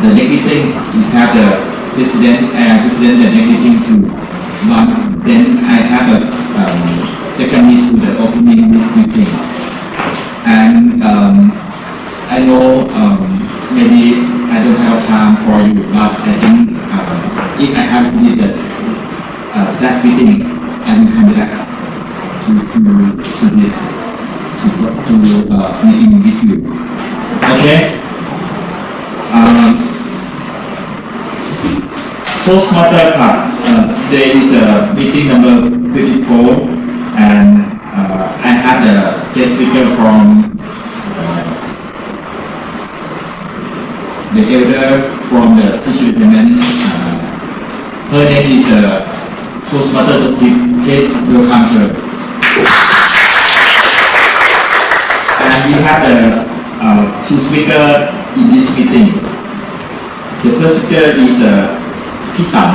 the next meeting is have the president and the next meeting too. But then I have a second meeting to the opening this meeting. And I know maybe I don't have time for you, but I think if I have needed that meeting, I will come back to this to meeting with you. Okay. Tostmaster Club. Today is meeting number 54, and I had a guest speaker from the elder from the teacher department. Her name is Tostmaster Certificate. Welcome her. And we have two speakers in this meeting. The first speaker is Pitan.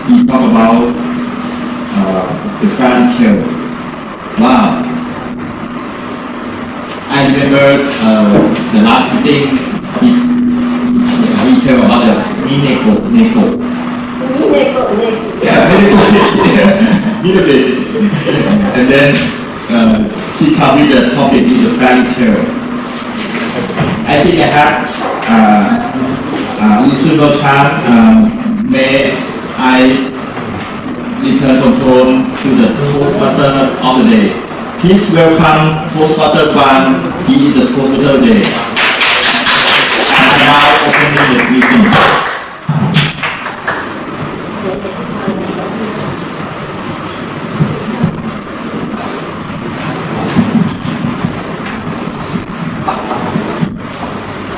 He talk about the fairy tale. Wow! I remember the last meeting he tell about the Neko. Yeah, little bit. And then she covered the topic is the fairy tale. I think I have reasonable time. May I return control to the Tostmaster of the day. Please welcome Tostmaster 1. He is the Tostmaster day. And now opening the meeting.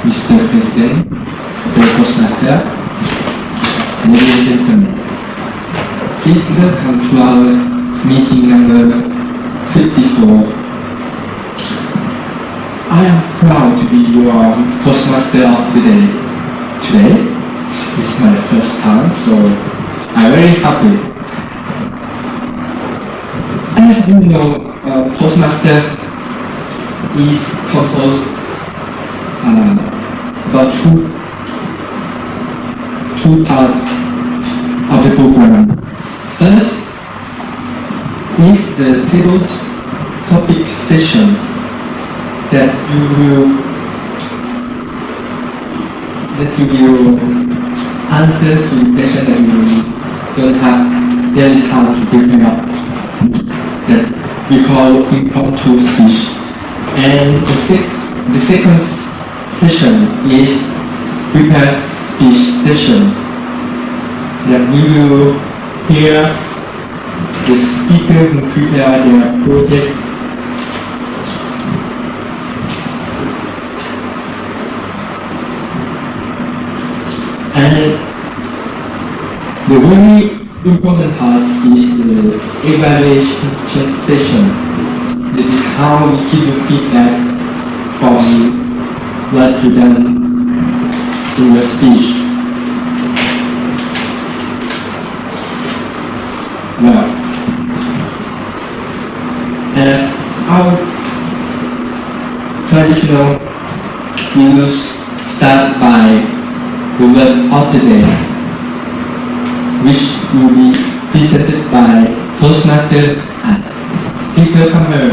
Mr. President, Tostmaster, ladies and gentlemen, please welcome to our meeting number 54. I am proud to be your Tostmaster of the day today. This is my first time, so I'm very happy. As you know, Tostmaster is composed about two parts of the program. First is the table topic session that you will answer to the question that you don't have daily time to prepare up. That we call impromptu speech. And the second session is prepared speech session, that we will hear the speaker who prepare their project and the very important part is the evaluation session. This is how we give you feedback from what you done in your speech. Well, as our traditional, we will start by the word of the day, which will be presented by Tostmaster Please welcome her.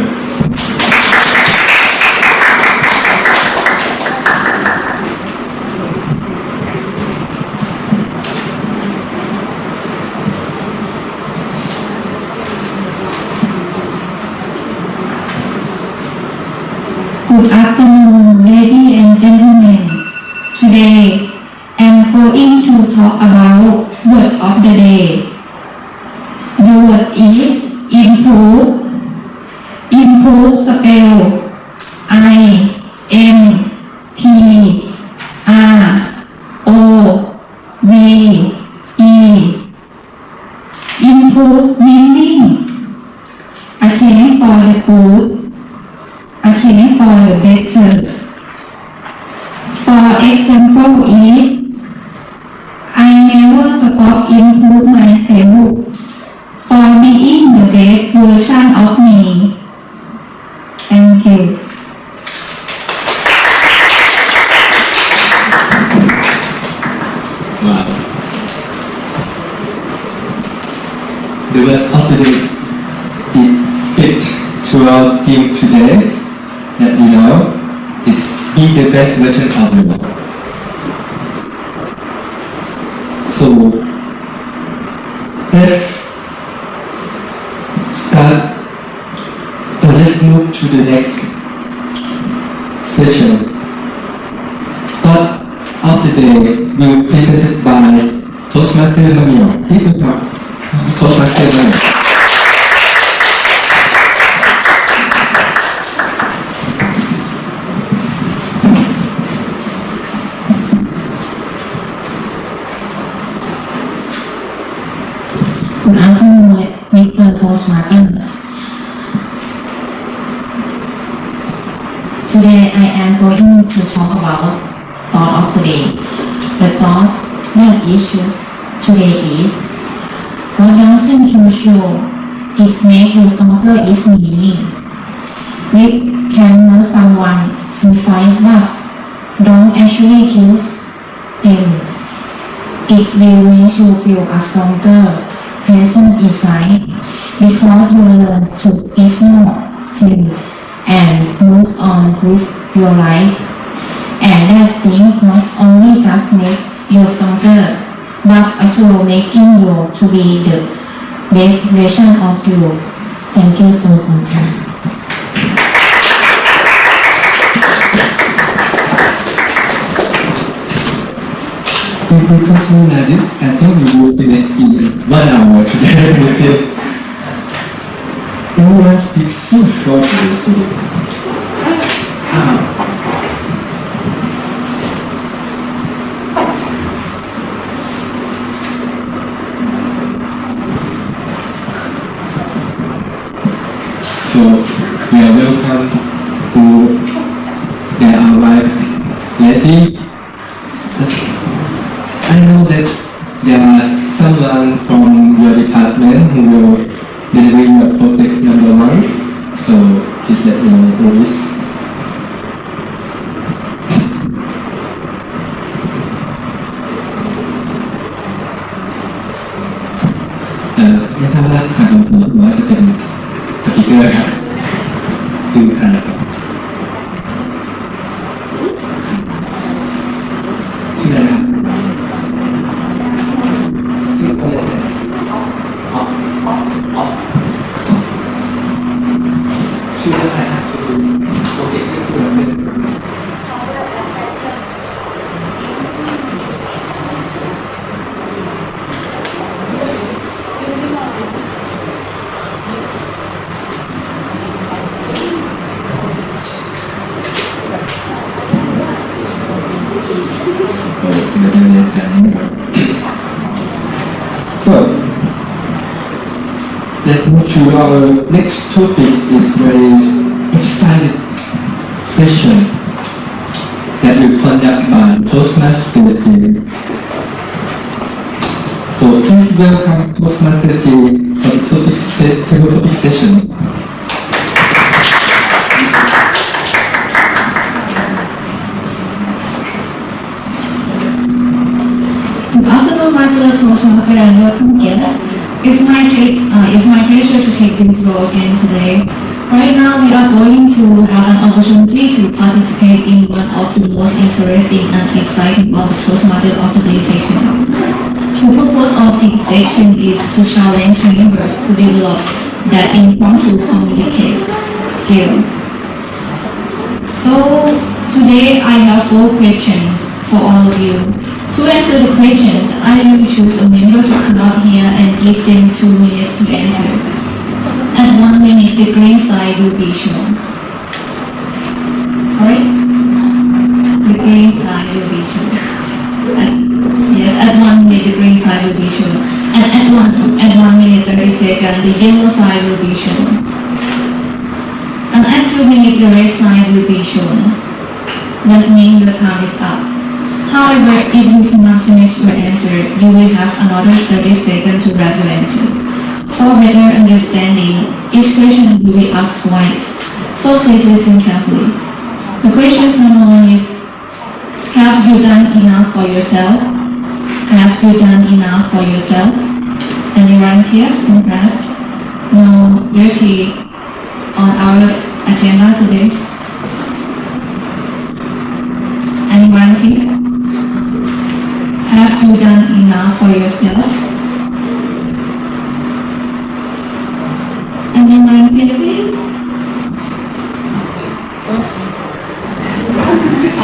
Good afternoon, ladies and gentlemen. Today, I'm going to talk about word of the day. The word is improve. Improve spell I-M-P-R-O-V-E. Improve meaning a change for the good, a change for the better. For example is, I never stop improve myself for being the best version of me. Thank you. team today that you know is be the best version of you. So let's start. Let's move to the next session. Thought of the day will be presented by Tostmaster No. Please welcome Tostmaster No. คุณอาจารย์มิสเตอร์โทสมาสเตอร์ Today I am going to talk about thought of the day. The thoughts that issues today is what doesn't kill you is make you stronger is meaning. Which can hurt someone inside us don't actually kill them. It will make you feel a stronger person inside because you learn to ignore things and move on with your life. And that things not only just make you stronger, but also making you to be the best version of you. Thank you so much. If we continue like this, I think we will finish in 1 hour today meeting. Everyone speaks so shortly, so we are welcome who they arrived lately. I know that there are someone from your department who will deliver your project number 1, so please let me know who is.ไม่ทราบว่าใครเป็นคนหรือว่าจะเป็นสปีกเกอร์ครับคือใครครับชื่ออะไรครับชื่ออะไรชื่ออะไรครับโปรเจกต์ที่คุณเป็นSo, let's move to our next topic. Is very exciting session that we conduct by Tostmaster team. So please welcome Tostmaster team for the topic session. Good afternoon, my fellow Tostmaster and welcome guests. It's my pleasure to take this role again today. Right now, we are going to have an opportunity to participate in one of the most interesting and exciting of the Tostmaster of the Day session. The purpose of this section is to challenge members to develop that impromptu communicate skill. So today I have 4 questions for all of you. To answer the questions, I will choose a member to come out here and give them 2 minutes to answer. At 1 minute, the green side will be shown. Sorry? The green side will be shown. Yes, at 1 minute, the green side will be shown. And at 1 minute 30 seconds, the yellow side will be shown. And at 2 minutes, the red side will be shown. That means the time is up. However, if you cannot finish your answer, you will have another 30 seconds to wrap your answer. For better understanding, each question will be asked twice, so please listen carefully. The questions number 1 is, have you done enough for yourself? Have you done enough for yourself? Any volunteers in the class? No, dirty on our agenda today? Any volunteer? Have you done enough for yourself? Any volunteer, please?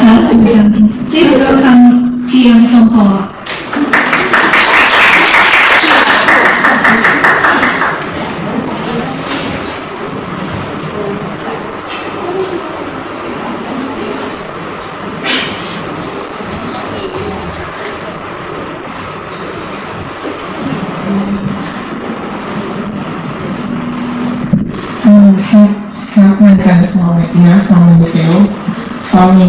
Have you done enough? Please welcome Tian Songho. Have my done for enough for myself. For me,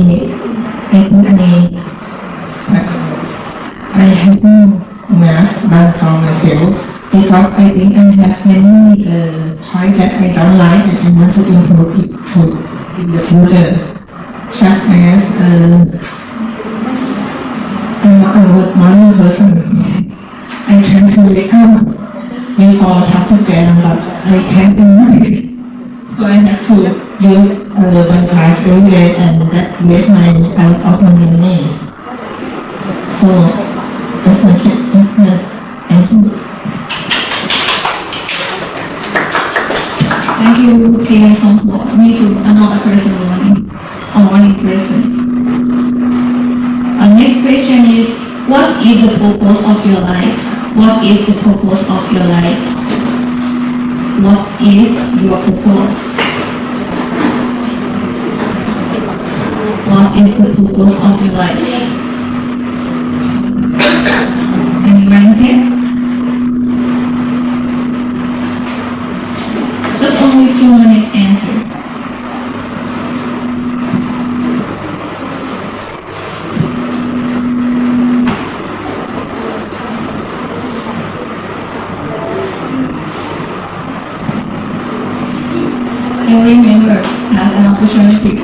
I think I haven't enough done for myself because I think I have many points that I don't like and I want to improve it to in the future. Such as I'm not a good morning person. I try to wake up before traffic jam, but I can't do it. So I have to use one class every day and that waste my out of my money. So that's my thank you. Thank you, Tian Songho. Me too, I'm not a person morning person. Our next question is, what is the purpose of your life? What is the purpose of your life? What is your purpose? What is the purpose of your life? Anyone here? Just only 2 minutes answer. Every member has an opportunity.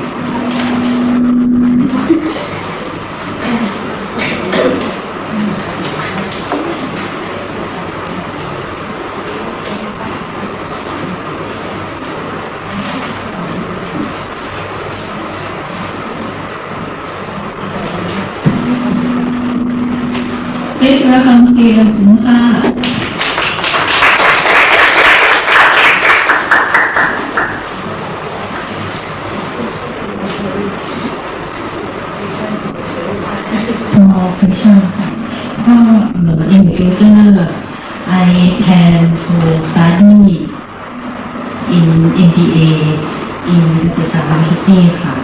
Please welcome Tian Songho. Profession. In the future, I plan to study in MBA in the University ค่ะ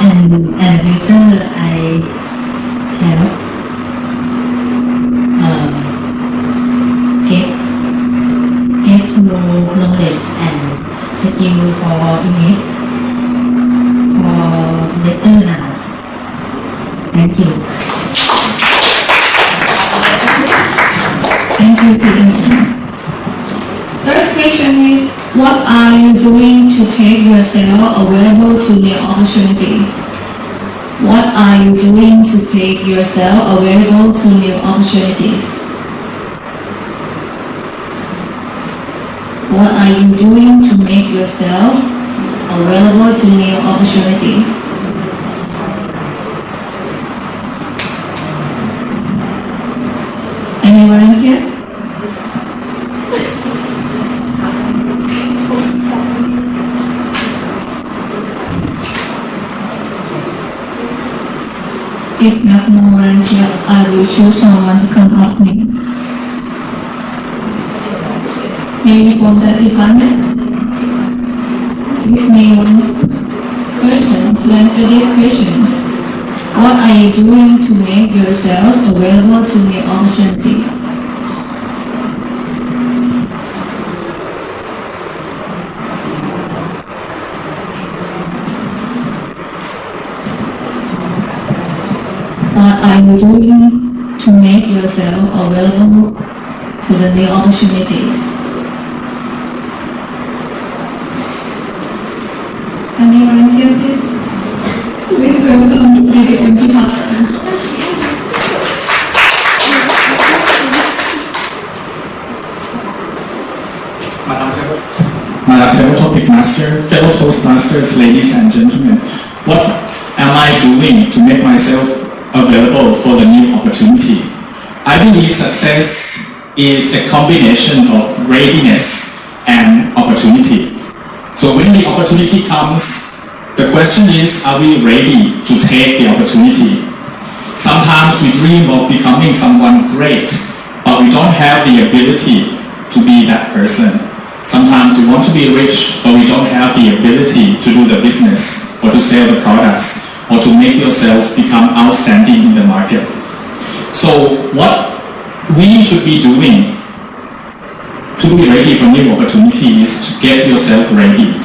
and future I have get more knowledge and skill for English for better now. Thank you. Thank you, Tian. Third question is, what are you doing to take yourself available to new opportunities? What are you doing to take yourself available to new opportunities? What are you doing to make yourself available to new opportunities? Anyone here? If not more volunteer, I will choose someone to come up me. Maybe from the department? Give me one person to answer these questions. What are you doing to make yourselves available to new opportunity? What are you doing to make yourself available to the new opportunities? Anyone hear this? Please welcome the MP partner. Toastmasters, ladies and gentlemen. What am I doing to make myself available for the new opportunity? I believe success is a combination of readiness and opportunity. So when the opportunity comes, the question is, are we ready to take the opportunity? Sometimes we dream of becoming someone great, but we don't have the ability to be that person. Sometimes we want to be rich, but we don't have the ability to do the business or to sell the products or to make yourself become outstanding in the market. So what we should be doing to be ready for new opportunity is to get yourself ready.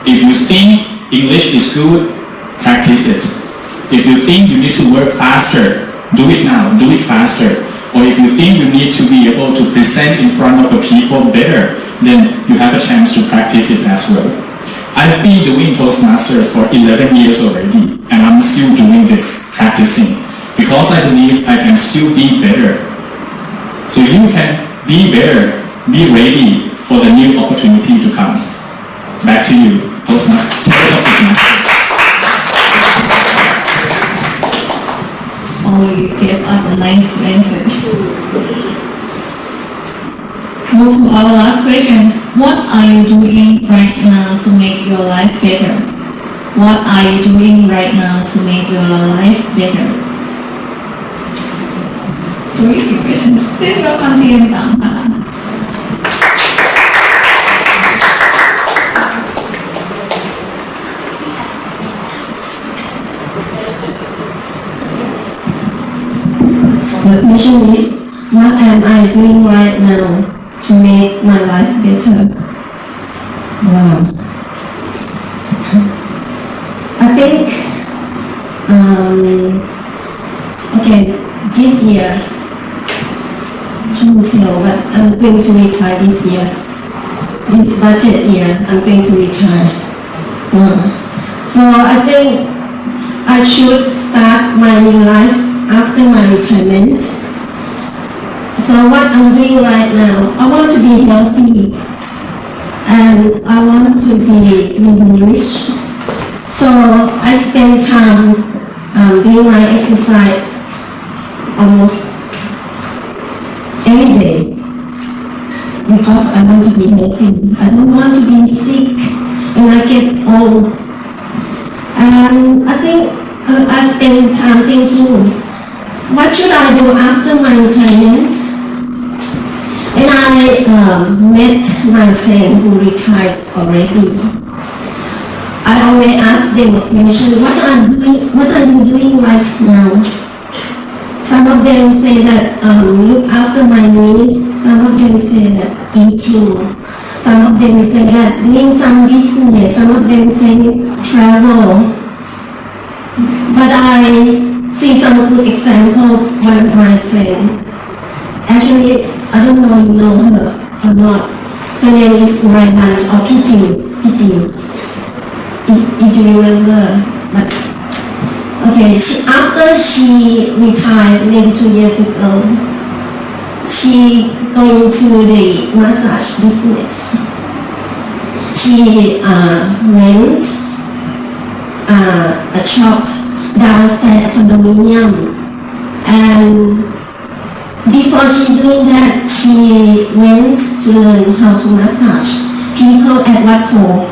If you think English is good, practice it. If you think you need to work faster, do it now, do it faster. Or if you think you need to be able to present in front of the people better, then you have a chance to practice it as well. I've been doing Toastmasters for 11 years already, and I'm still doing this, practicing, because I believe I can still be better. So you can be better, be ready for the new opportunity to come. Back to you, Toastmaster. Oh, you gave us a nice answers. Move to our last questions. What are you doing right now to make your life better? What are you doing right now to make your life better? So easy questions. Please welcome to your down. The question is, what am I doing right now to make my life better? Wow. I think, okay, this year, can't tell, but I'm going to retire this year. This budget year, I'm going to retire. So I think I should start my new life after my retirement. So what I'm doing right now, I want to be healthy and I want to be rich. So I spend time doing my exercise almost every day because I want to be healthy. I don't want to be sick when I get old. And I think I spend time thinking, what should I do after my retirement? When I met my friend who retired already, I always ask them a question, what are you doing right now? Some of them say that look after my needs, some of them say that eating, some of them say that doing some business, some of them say travel. But I see some good example of one of my friend. Actually, I don't know you know her or not. Her name is Raylan or Kitty, if you remember. But okay, after she retired maybe 2 years ago, she going to the massage business. She rent a shop downstairs condominium, and before she doing that, she went to learn how to massage people at Wapo.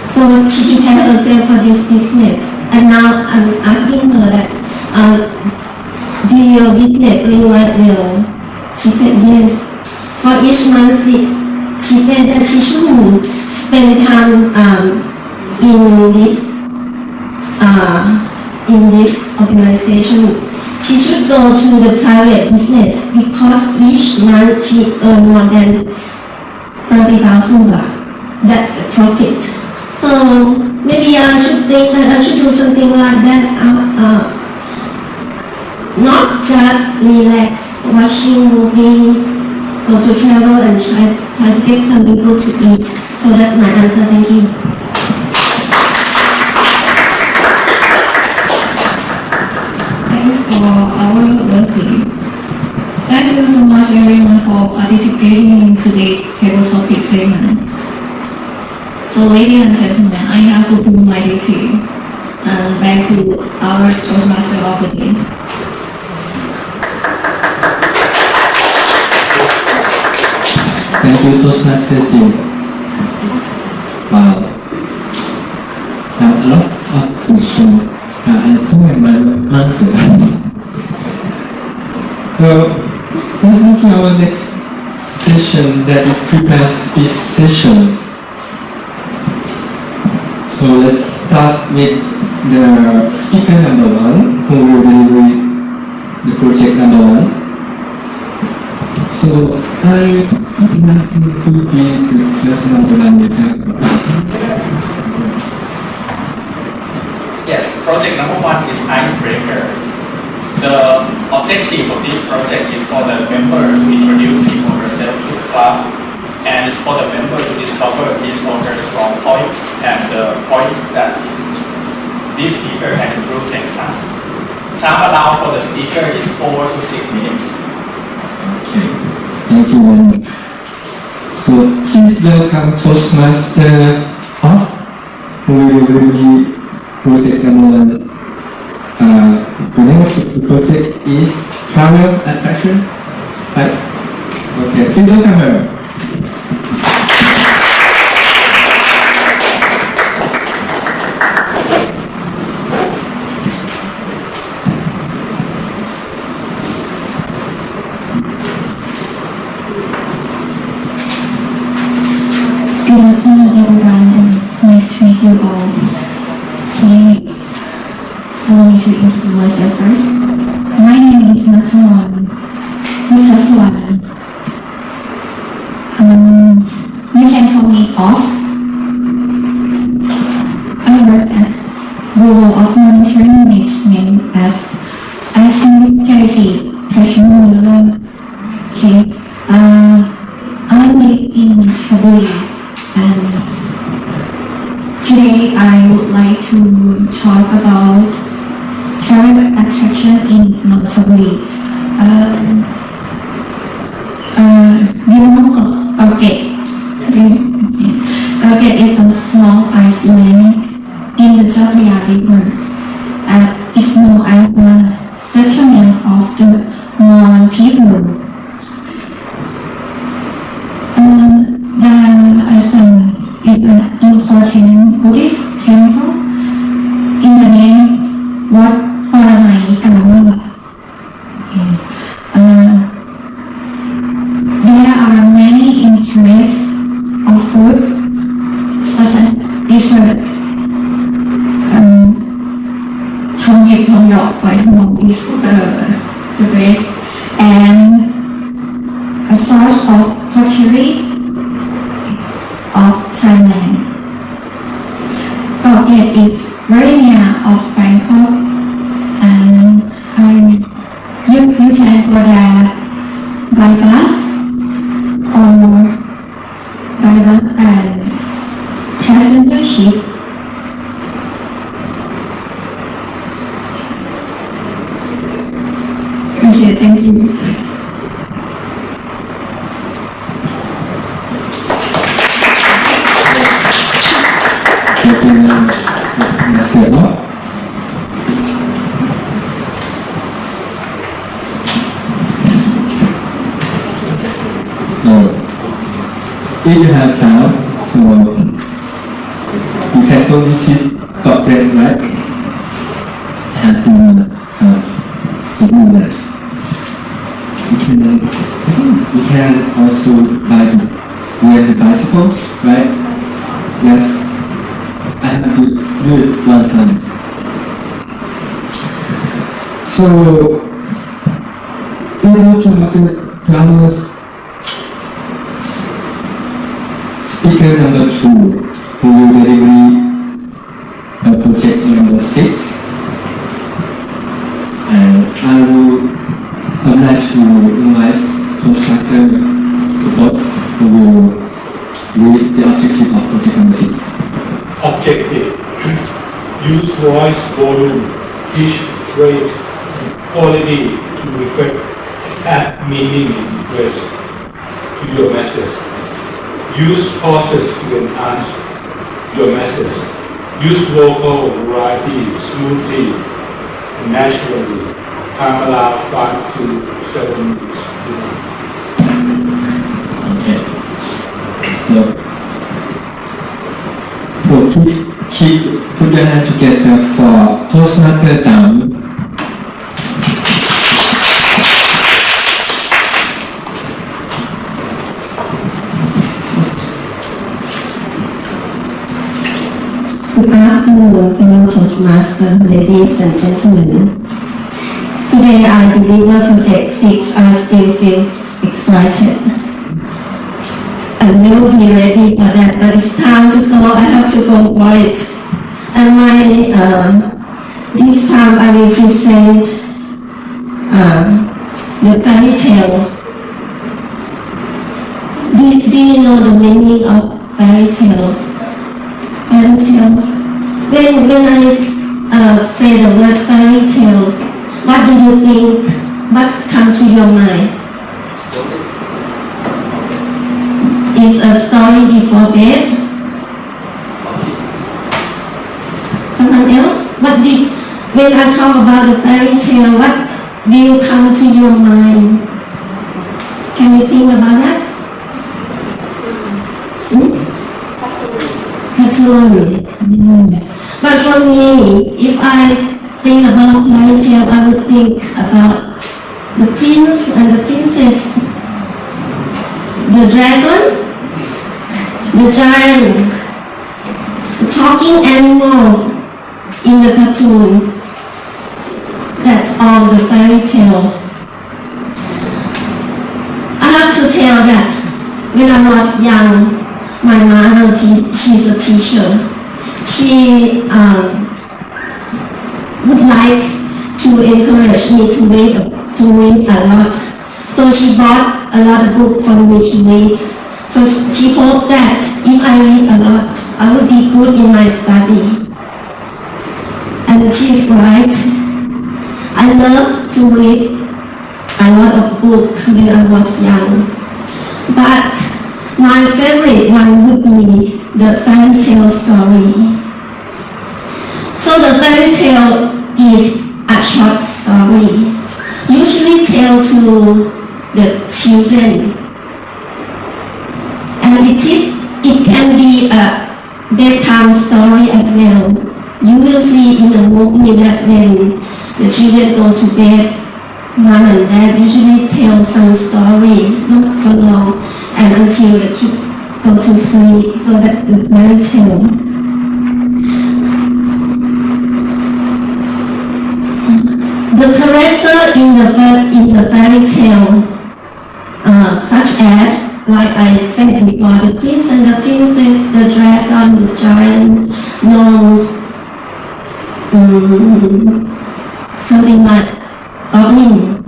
So she prepared herself for this business, and now I'm asking her that, do your business doing right well? She said yes. For each month, she said that she shouldn't spend time in this organization. She should go to the private business because each month she earned more than 30,000 baht. That's the profit. So maybe I should think that I should do something like that. Not just relax, watching movie, go to travel and try to get something good to eat. So that's my answer. Thank you. For our learning. Thank you so much everyone for participating in today's table topic segment. So, ladies and gentlemen, I have fulfilled my duty. Back to our Tostmaster of the day. Thank you, Tostmaster Jim. Wow. Now, a lot of questions. I don't remember my answer. Well, let's move to our next session, that is prepared speech session. So let's start with the speaker number one, who will deliver the project number one. So I would like to be the person number one later. Yes, project number one is icebreaker. The objective of this project is for the member to introduce him or herself to the club, and it's for the member to discover his or her strong points and the points that this speaker can improve next time. Time allowed for the speaker is 4 to 6 minutes. Okay, thank you very much. So please welcome Tostmaster Off, who will be project number one. The name of the project is Travel Attraction. Right? Okay, please welcome her. Good afternoon, everyone, and nice to meet you all. Can allow me to introduce myself first. My name is Natamon Nupaswan. You can call me Off. I work at Bureau of Monitoring Management as administrative personnel. Okay. I live in Chaburi, and today I would like to talk about travel attraction in Chaburi. You know Gauket? Gauket is a small island in the Chapaya River. It's known as the settlement of the Mon people. Is an important Buddhist temple in the name Wat Paramai Kamala. There are many interests of food, such as dessert. Thong Yip Thong Yok by Hmong is the best, and a source of pottery of Thailand. Gauket is very near of Bangkok, and you can go there by bus or by bus and passenger ship. Okay, thank you. Mr. Off. So, if you have time, so you can go visit Gauket, right? And 2 minutes to do that. You can also rent the bicycle, right? Yes. I have to do it one time. So, in order to our speaker number 2, who will deliver project number 6, and I would like to invite Tostmaster support, who will read the objective of project number 6. Objective: use voice volume, pitch, rate, quality to reflect, add meaning and interest to your message. Use pauses to enhance your message. Use vocal variety smoothly and naturally. Time allowed 5 to 7 minutes. Okay. So, put your hand together for Tostmaster No. Good afternoon, fellow Tostmaster, ladies and gentlemen. Today I deliver Project 6. I still feel excited. I will be ready for that, but it's time to go. I have to go for it. And this time I will present the fairy tales. Do you know the meaning of fairy tales? Fairy tales. When I say the word fairy tales, what do you think? What's come to your mind? Is a story before bed? Someone else? When I talk about the fairy tale, what will come to your mind? Can you think about that? Cartoon. But for me, if I think about fairy tale, I would think about the prince and the princess, the dragon, the giant, talking animals in the cartoon. That's all the fairy tales. I have to tell that when I was young, my mother, she's a teacher. She would like to encourage me to read a lot. So she bought a lot of books for me to read. So she hoped that if I read a lot, I would be good in my study. And she's right. I love to read a lot of books when I was young. But my favorite one would be the fairy tale story. So the fairy tale is a short story, usually told to the children. And it can be a bedtime story as well. You will see in the movie that when the children go to bed, mom and dad usually tell some story, not for long, and until the kids go to sleep. So that's the fairy tale. The character in the fairy tale, such as, like I said before, the prince and the princess, the dragon, the giant, gnomes, something like goblin,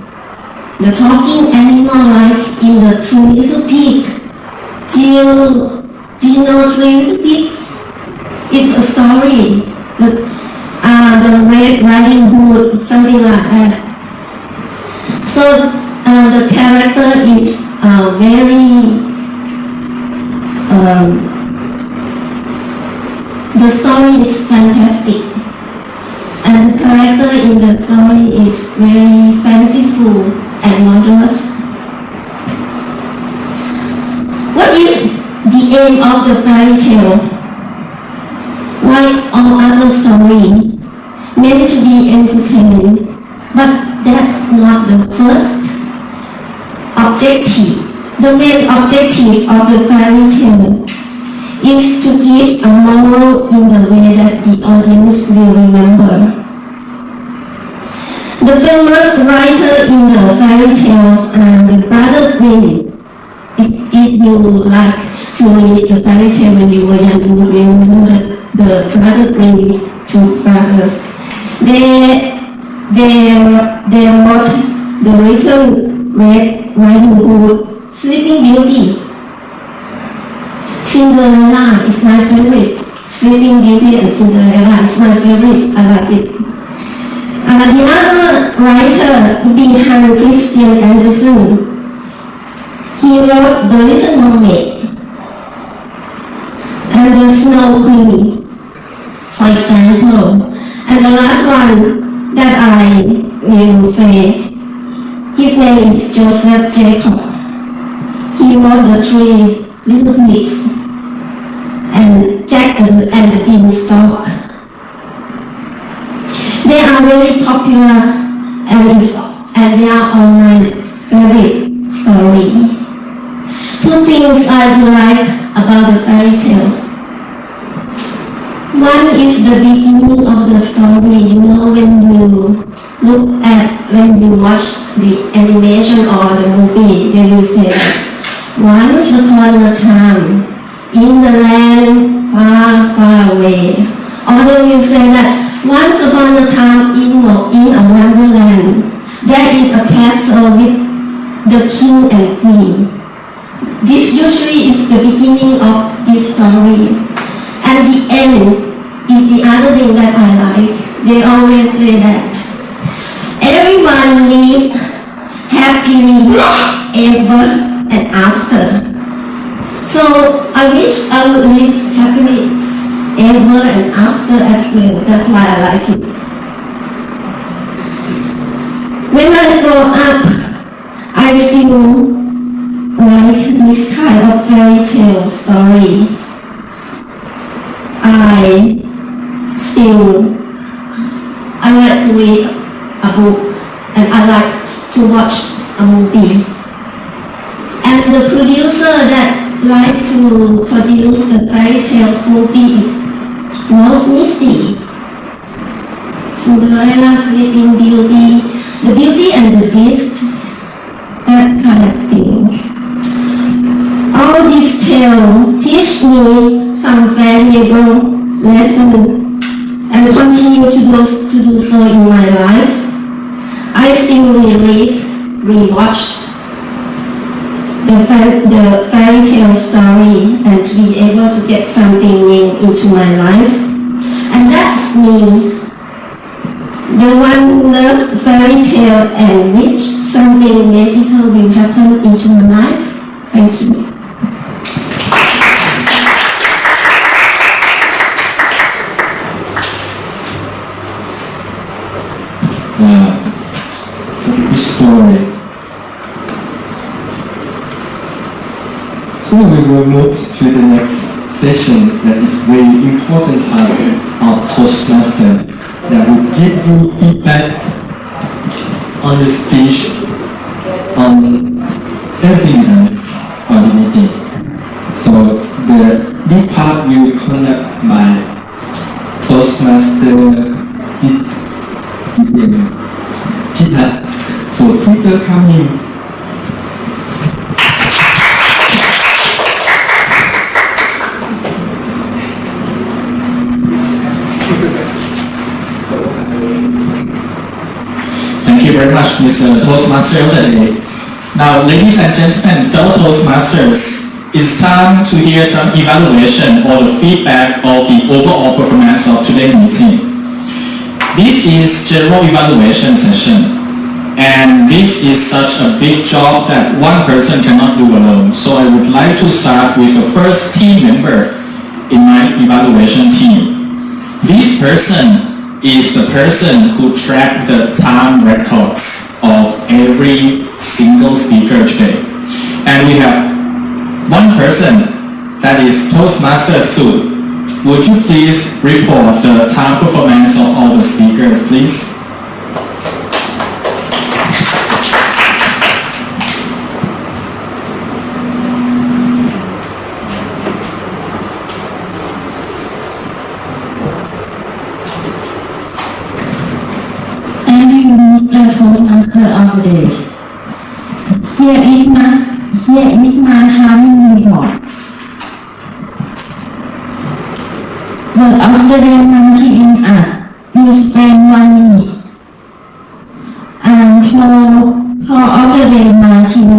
the talking animal like in the Three Little Pigs. Do you know Three Little Pigs? It's a story. The Red Riding Hood, something like that. So the character is the story is fantastic, and the character in the story is very fanciful and wondrous. What is the aim of the fairy tale? Like all other stories, meant to be entertaining, but that's not the first objective. The main objective of the fairy tale is to give a moral in the way that the audience will remember. The famous writer in the fairy tales are the Brother Grimm. If you like to read the fairy tale when you were young, you will remember the Brother Grimm's two brothers. They wrote the Little Red Riding Hood, Sleeping Beauty. Cinderella is my favorite. Sleeping Beauty and Cinderella is my favorite. I like it. The other writer would be Hans Christian Andersen. He wrote The Little Mermaid. And the snow queen, for example. And the last one that I will say, his name is Joseph Jacob. He wrote the three little pigs and Jack and the Beanstalk. They are very popular and they are all my favorite story. Two things I like about the fairy tales. One is the beginning of the story. You know, when you watch the animation or the movie, they will say that once upon a time in the land far, far away. Or they will say that once upon a time in a wonderland, there is a castle with the king and queen. This usually is the beginning of this story. And the end is the other thing that I like. They always say that everyone lives happily ever and after. So I wish I would live happily ever and after as well. That's why I like it. When I grow up, I still like this kind of fairy tale story. I like to read a book and I like to watch a movie. And the producer that like to produce the fairy tales movie is Rose Misty. Cinderella, Sleeping Beauty, The Beauty and the Beast, that kind of thing. All these tales teach me some valuable lessons and continue to do so in my life. I still reread, rewatch the fairy tale story and to be able to get something new into my life. And that's me, the one who loves fairy tale and which something magical will happen into my life. Thank you. Story. So we will move to the next session that is very important part of Tostmaster that will give you feedback on the speech, on everything on the meeting. So the big part will be conducted by Tostmaster Peter. So Peter come in. Thank you very much, Mr. Toastmaster of the day. Now, ladies and gentlemen, fellow Toastmasters, it's time to hear some evaluation or the feedback of the overall performance of today's meeting. This is general evaluation session, and this is such a big job that one person cannot do alone. So I would like to start with the first team member in my evaluation team. This person is the person who tracked the time records of every single speaker today. And we have one person, that is Toastmaster Su. Would you please report the time performance of all the speakers, please? Toastmaster of the day. Here is my timing report. Word of the day 19 art. You spend 1 minute. And for of the day 19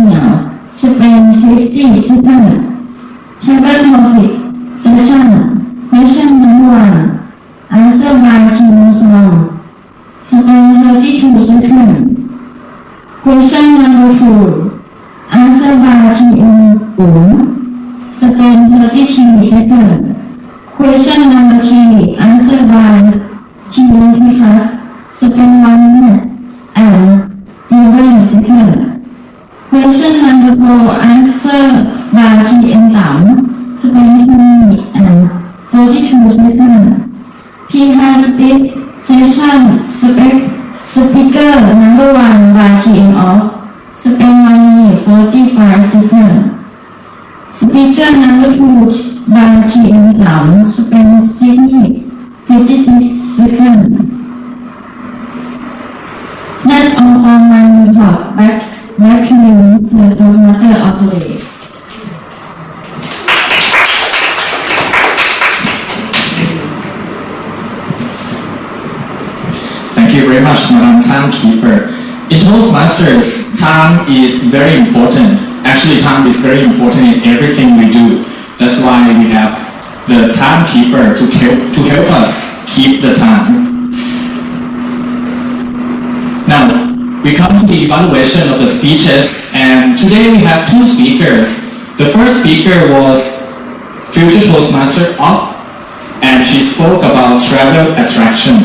now. Spend 50 seconds. Table topic. Session. Question number 1. Answer by team song. Spend 32 seconds. Question number 2. Answer by team 4. Spend 33 seconds. Question number 3, answer by Children class, spend 1 minute and 11 seconds. Question number 4, answer by TM Tam, spend 2 minutes and 42 seconds. He has this session speaker number 1 by TM Off, spend 1 minute 45 seconds. Speaker number 2 by TM Tam, spend 6 minutes 56 seconds. That's all for my report. Back to you, the Tostmaster of the day. Thank you very much, Madam Timekeeper. In Toastmasters, time is very important. Actually, time is very important in everything we do. That's why we have the timekeeper to help us keep the time. Now, we come to the evaluation of the speeches, and today we have 2 speakers. The first speaker was future Toastmaster Off, and she spoke about travel attraction.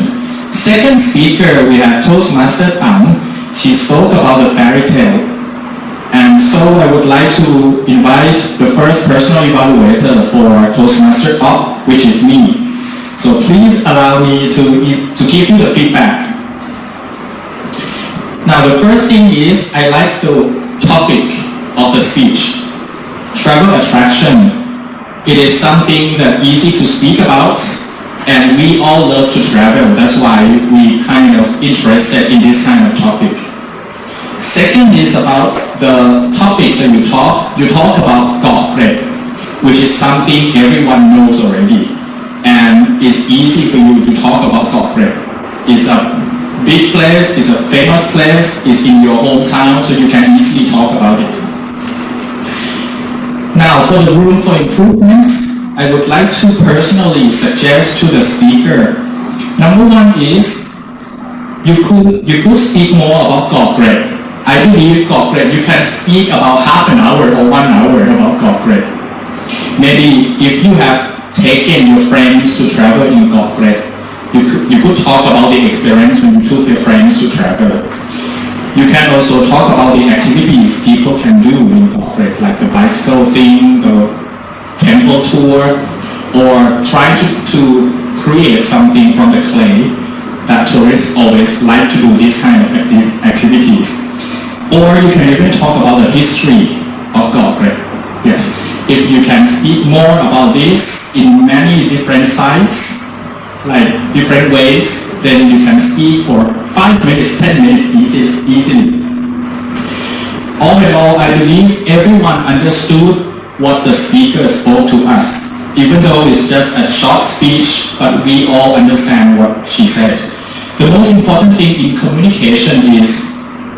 Second speaker, we had Tostmaster Ang. She spoke about the fairy tale. And so I would like to invite the first personal evaluator for Tostmaster Off, which is me. So please allow me to give you the feedback. Now the first thing is, I like the topic of the speech. Travel attraction. It is something that easy to speak about, and we all love to travel. That's why we kind of interested in this kind of topic. Second is about the topic that you talk about Gok Gret, which is something everyone knows already, and it's easy for you to talk about Gok Gret. It's a big place, it's a famous place, it's in your hometown, so you can easily talk about it. Now, for the room for improvements, I would like to personally suggest to the speaker. Number 1 is, you could speak more about Gok Gret. I believe Gok Gret, you can speak about half an hour or 1 hour about Gok Gret. Maybe if you have taken your friends to travel in Gok Gret, you could talk about the experience when you took your friends to travel. You can also talk about the activities people can do in Gok Gret, like the bicycle thing, the temple tour, or try to create something from the clay that tourists always like to do these kind of activities. Or you can even talk about the history of Gok Gret. Yes, if you can speak more about this in many different sites, like different ways, then you can speak for 5 minutes, 10 minutes easily. All in all, I believe everyone understood what the speaker spoke to us. Even though it's just a short speech, but we all understand what she said. The most important thing in communication is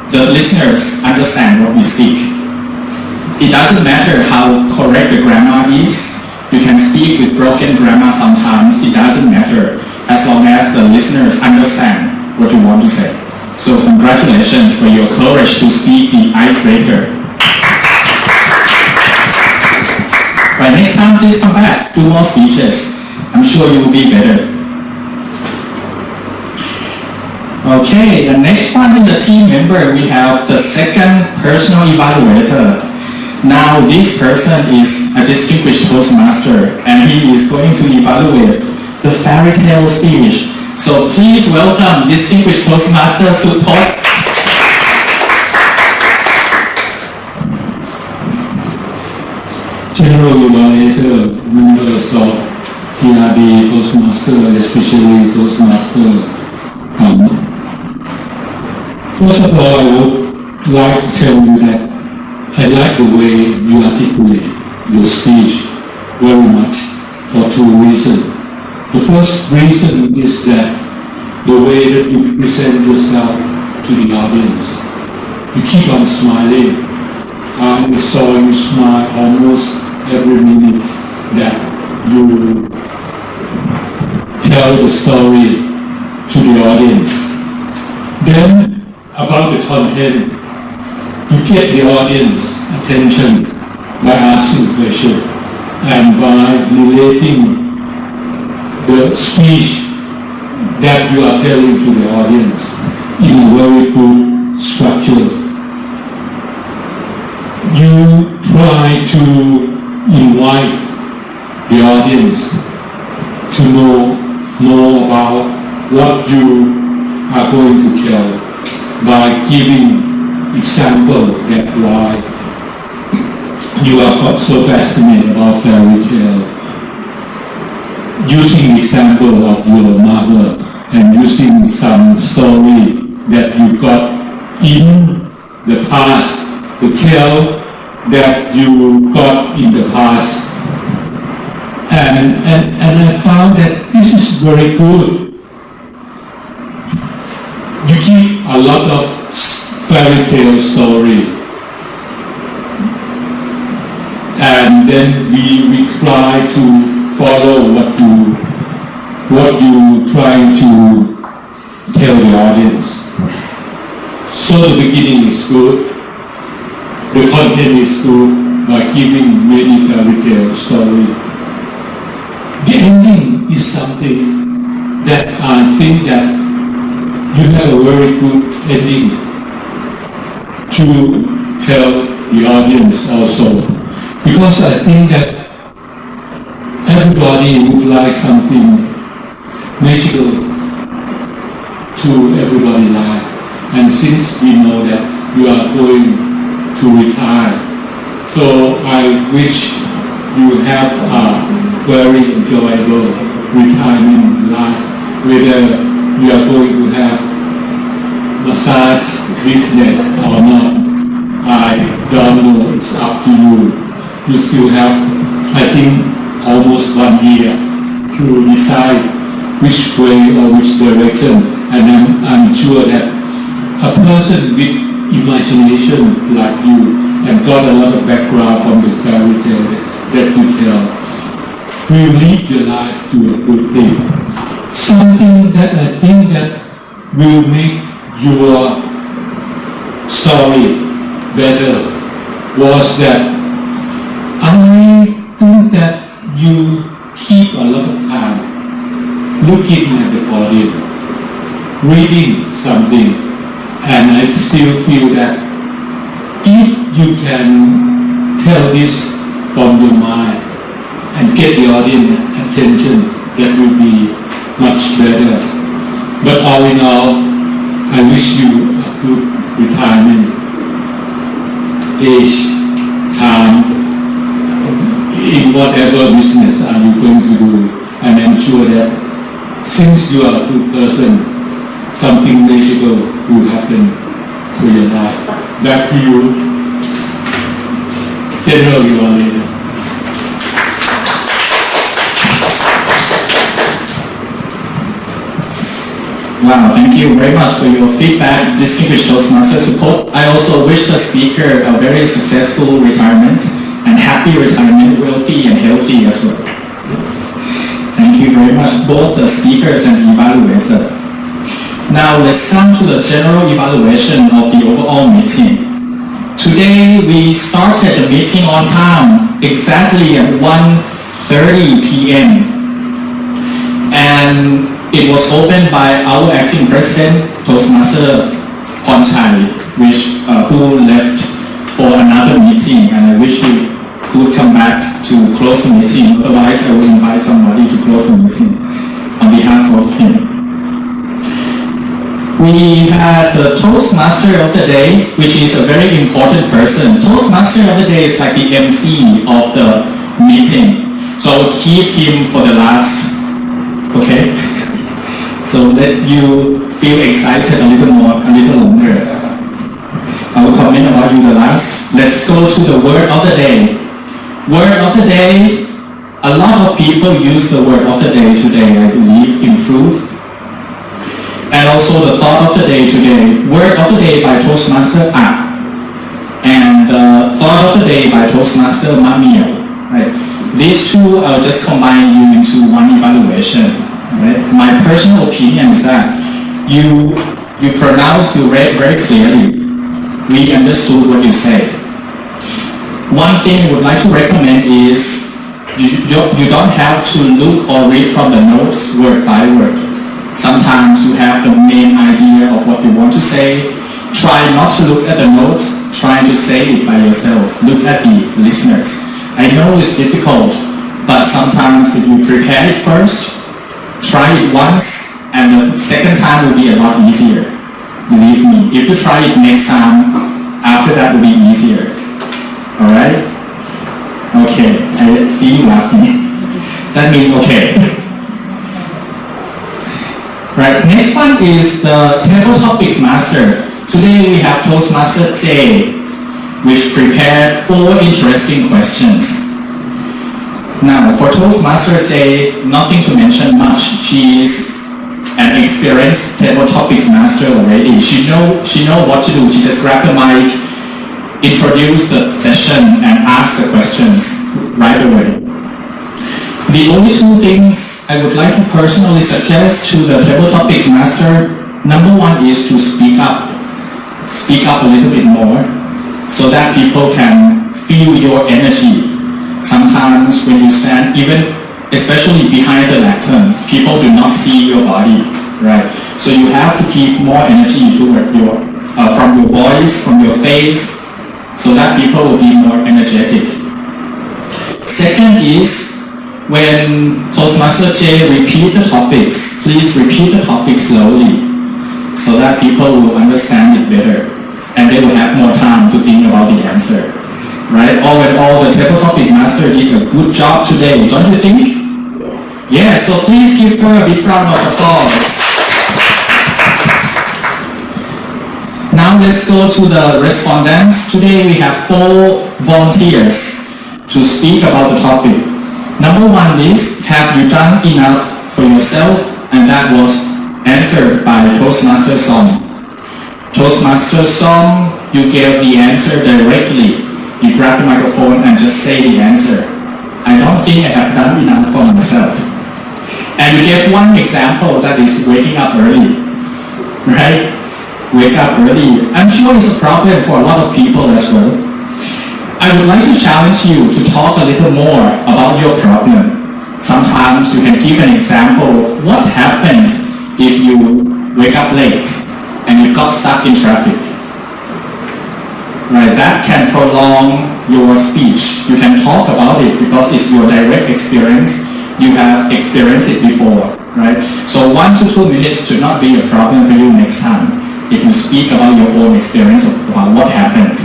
the listeners understand what we speak. It doesn't matter how correct the grammar is. You can speak with broken grammar sometimes. It doesn't matter as long as the listeners understand what you want to say. So congratulations for your courage to speak the icebreaker. Right, next time please come back, 2 more speeches. I'm sure you will be better. Okay, the next one in the team member, we have the second personal evaluator. Now this person is a distinguished Toastmaster, and he is going to evaluate the fairy tale speech. So please welcome distinguished Toastmaster Support. General evaluator, members of TRD Tostmaster, especially Tostmaster First of all, I would like to tell you that I like the way you articulate your speech very much for 2 reasons. The first reason is that the way that you present yourself to the audience. You keep on smiling. I saw you smile almost every minute that you tell the story to the audience. Then, about the content, you get the audience attention by asking questions and by relating the speech that you are telling to the audience in a very good structure. You try to invite the audience to know more about what you are going to tell by giving example that why you are so fascinated about fairy tale, using example of your mother and using some story that you got in the past to tell that you got in the past. And I found that this is very good. You give a lot of fairy tale story, and then we try to follow what you trying to tell the audience. So the beginning is good, the content is good by giving many fairy tale story. The ending is something that I think that you have a very good ending to tell the audience also. Because I think that everybody would like something magical to everybody's life. And since we know that you are going to retire, so I wish you have a very enjoyable retirement life, whether you are going to have massage business or not. I don't know, it's up to you. You still have, I think, almost 1 year to decide which way or which direction. And I'm sure that a person with imagination like you and got a lot of background from the fairy tale that you tell will lead your life to a good thing. Something that I think that will make your story better was that I think that you keep a lot of time looking at the audience, reading something, and I still feel that if you can tell this from your mind and get the audience attention, that will be much better. But all in all, I wish you a good retirement age, time, in whatever business are you going to do. And I'm sure that since you are a good person, something magical will happen to your life. Back to you, General Yuvaleda. Wow, thank you very much for your feedback, distinguished Tostmaster support. I also wish the speaker a very successful retirement and happy retirement, wealthy and healthy as well. Thank you very much, both the speakers and the evaluator. Now let's come to the general evaluation of the overall meeting. Today we started the meeting on time, exactly at 1:30 p.m. and it was opened by our acting president, Tostmaster Ponchai, who left for another meeting, and I wish he could come back to close the meeting. Otherwise, I will invite somebody to close the meeting on behalf of him. We had the Toastmaster of the Day, which is a very important person. Toastmaster of the Day is like the MC of the meeting. So I will keep him for the last, okay? So let you feel excited a little longer. I will comment about you the last. Let's go to the word of the day. Word of the day, a lot of people use the word of the day today, I believe, improve. And also the thought of the day today. Word of the day by Tostmaster A. And thought of the day by Tostmaster Mamio. Right? These two, I'll just combine you into one evaluation. Right? My personal opinion is that you pronounced, you read very clearly. We understood what you said. One thing I would like to recommend is You don't have to look or read from the notes word by word. Sometimes you have the main idea of what you want to say. Try not to look at the notes, try to say it by yourself. Look at the listeners. I know it's difficult, but sometimes if you prepare it first, try it once, and the second time will be a lot easier. Believe me, if you try it next time, after that will be easier. Alright? Okay, I see you laughing. That means okay. Right, next one is the Table Topics Master. Today we have Tostmaster J, which prepared 4 interesting questions. Now, for Tostmaster J, nothing to mention much. She is an experienced Table Topics Master already. She know what to do. She just grab the mic, introduce the session, and ask the questions right away. The only 2 things I would like to personally suggest to the Table Topics Master, number 1 is to speak up. Speak up a little bit more so that people can feel your energy. Sometimes when you stand, even especially behind the lectern, people do not see your body, right? So you have to give more energy toward from your voice, from your face, so that people will be more energetic. Second is, when Tostmaster J repeat the topics, please repeat the topic slowly so that people will understand it better and they will have more time to think about the answer. Right? All in all, the Table Topic Master did a good job today, don't you think? Yeah, so please give her a big round of applause. Now let's go to the respondents. Today we have 4 volunteers to speak about the topic. Number 1 is, have you done enough for yourself? And that was answered by Tostmaster Song. Tostmaster Song, you gave the answer directly. You grab the microphone and just say the answer. I don't think I have done enough for myself. And you gave 1 example, that is waking up early. Right? Wake up early. I'm sure it's a problem for a lot of people as well. I would like to challenge you to talk a little more about your problem. Sometimes you can give an example of what happens if you wake up late and you got stuck in traffic. Right, that can prolong your speech. You can talk about it because it's your direct experience. You have experienced it before, right? So 1 to 2 minutes should not be a problem for you next time if you speak about your own experience about what happened.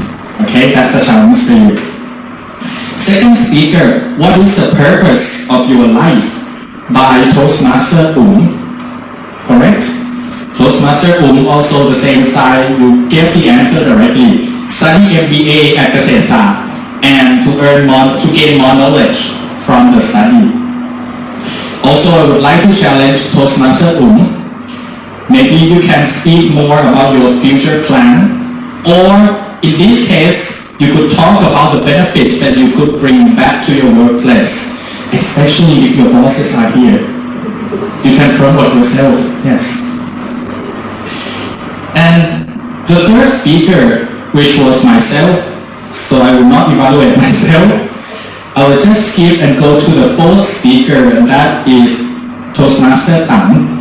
Okay, that's the challenge for you. Second speaker, what is the purpose of your life? By Tostmaster Correct? Tostmaster also the same style. You gave the answer directly. Study MBA at Kasesa and to gain more knowledge from the study. Also, I would like to challenge Tostmaster Maybe you can speak more about your future plan, or in this case, you could talk about the benefit that you could bring back to your workplace, especially if your bosses are here. You can promote yourself, yes. And the third speaker, which was myself, so I will not evaluate myself. I will just skip and go to the 4th speaker, and that is Tostmaster Tan.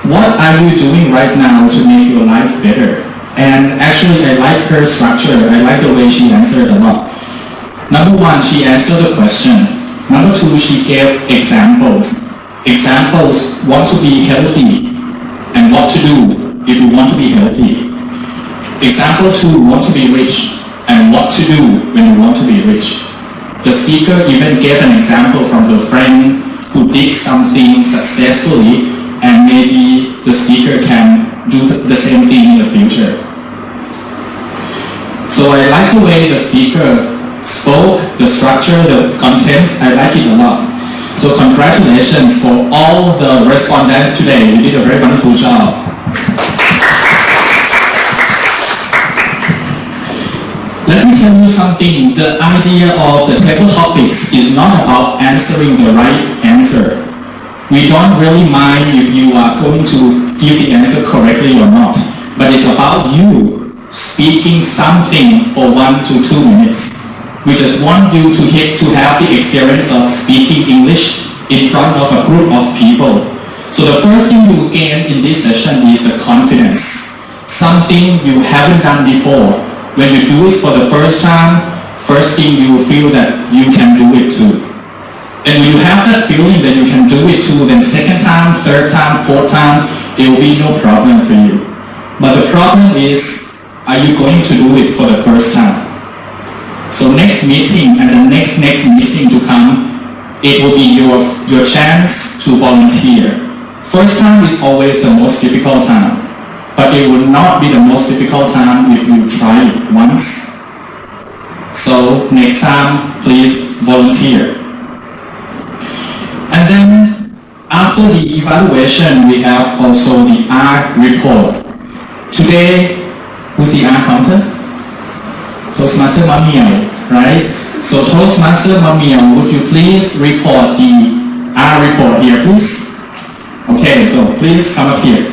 What are you doing right now to make your life better? And actually, I like her structure. I like the way she answered a lot. Number 1, she answered the question. Number 2, she gave examples. Examples, want to be healthy and what to do if you want to be healthy. Example 2, want to be rich and what to do when you want to be rich. The speaker even gave an example from the friend who did something successfully, and maybe the speaker can do the same thing in the future. So I like the way the speaker spoke, the structure, the content. I like it a lot. So congratulations for all the respondents today. You did a very wonderful job. Let me tell you something. The idea of the table topics is not about answering the right answer. We don't really mind if you are going to give the answer correctly or not, but it's about you speaking something for 1 to 2 minutes. We just want you to have the experience of speaking English in front of a group of people. So the first thing you gain in this session is the confidence. Something you haven't done before. When you do it for the first time, first thing you will feel that you can do it too. And when you have that feeling that you can do it too, then second time, third time, fourth time, it will be no problem for you. But the problem is, are you going to do it for the first time? So next meeting and the next meeting to come, it will be your chance to volunteer. First time is always the most difficult time, but it will not be the most difficult time if you try it once. So next time, please volunteer. And then after the evaluation, we have also the R report. Today, who's the R counter? Tostmaster No, right? So Tostmaster No, would you please report the R report here, please? Okay, so please come up here.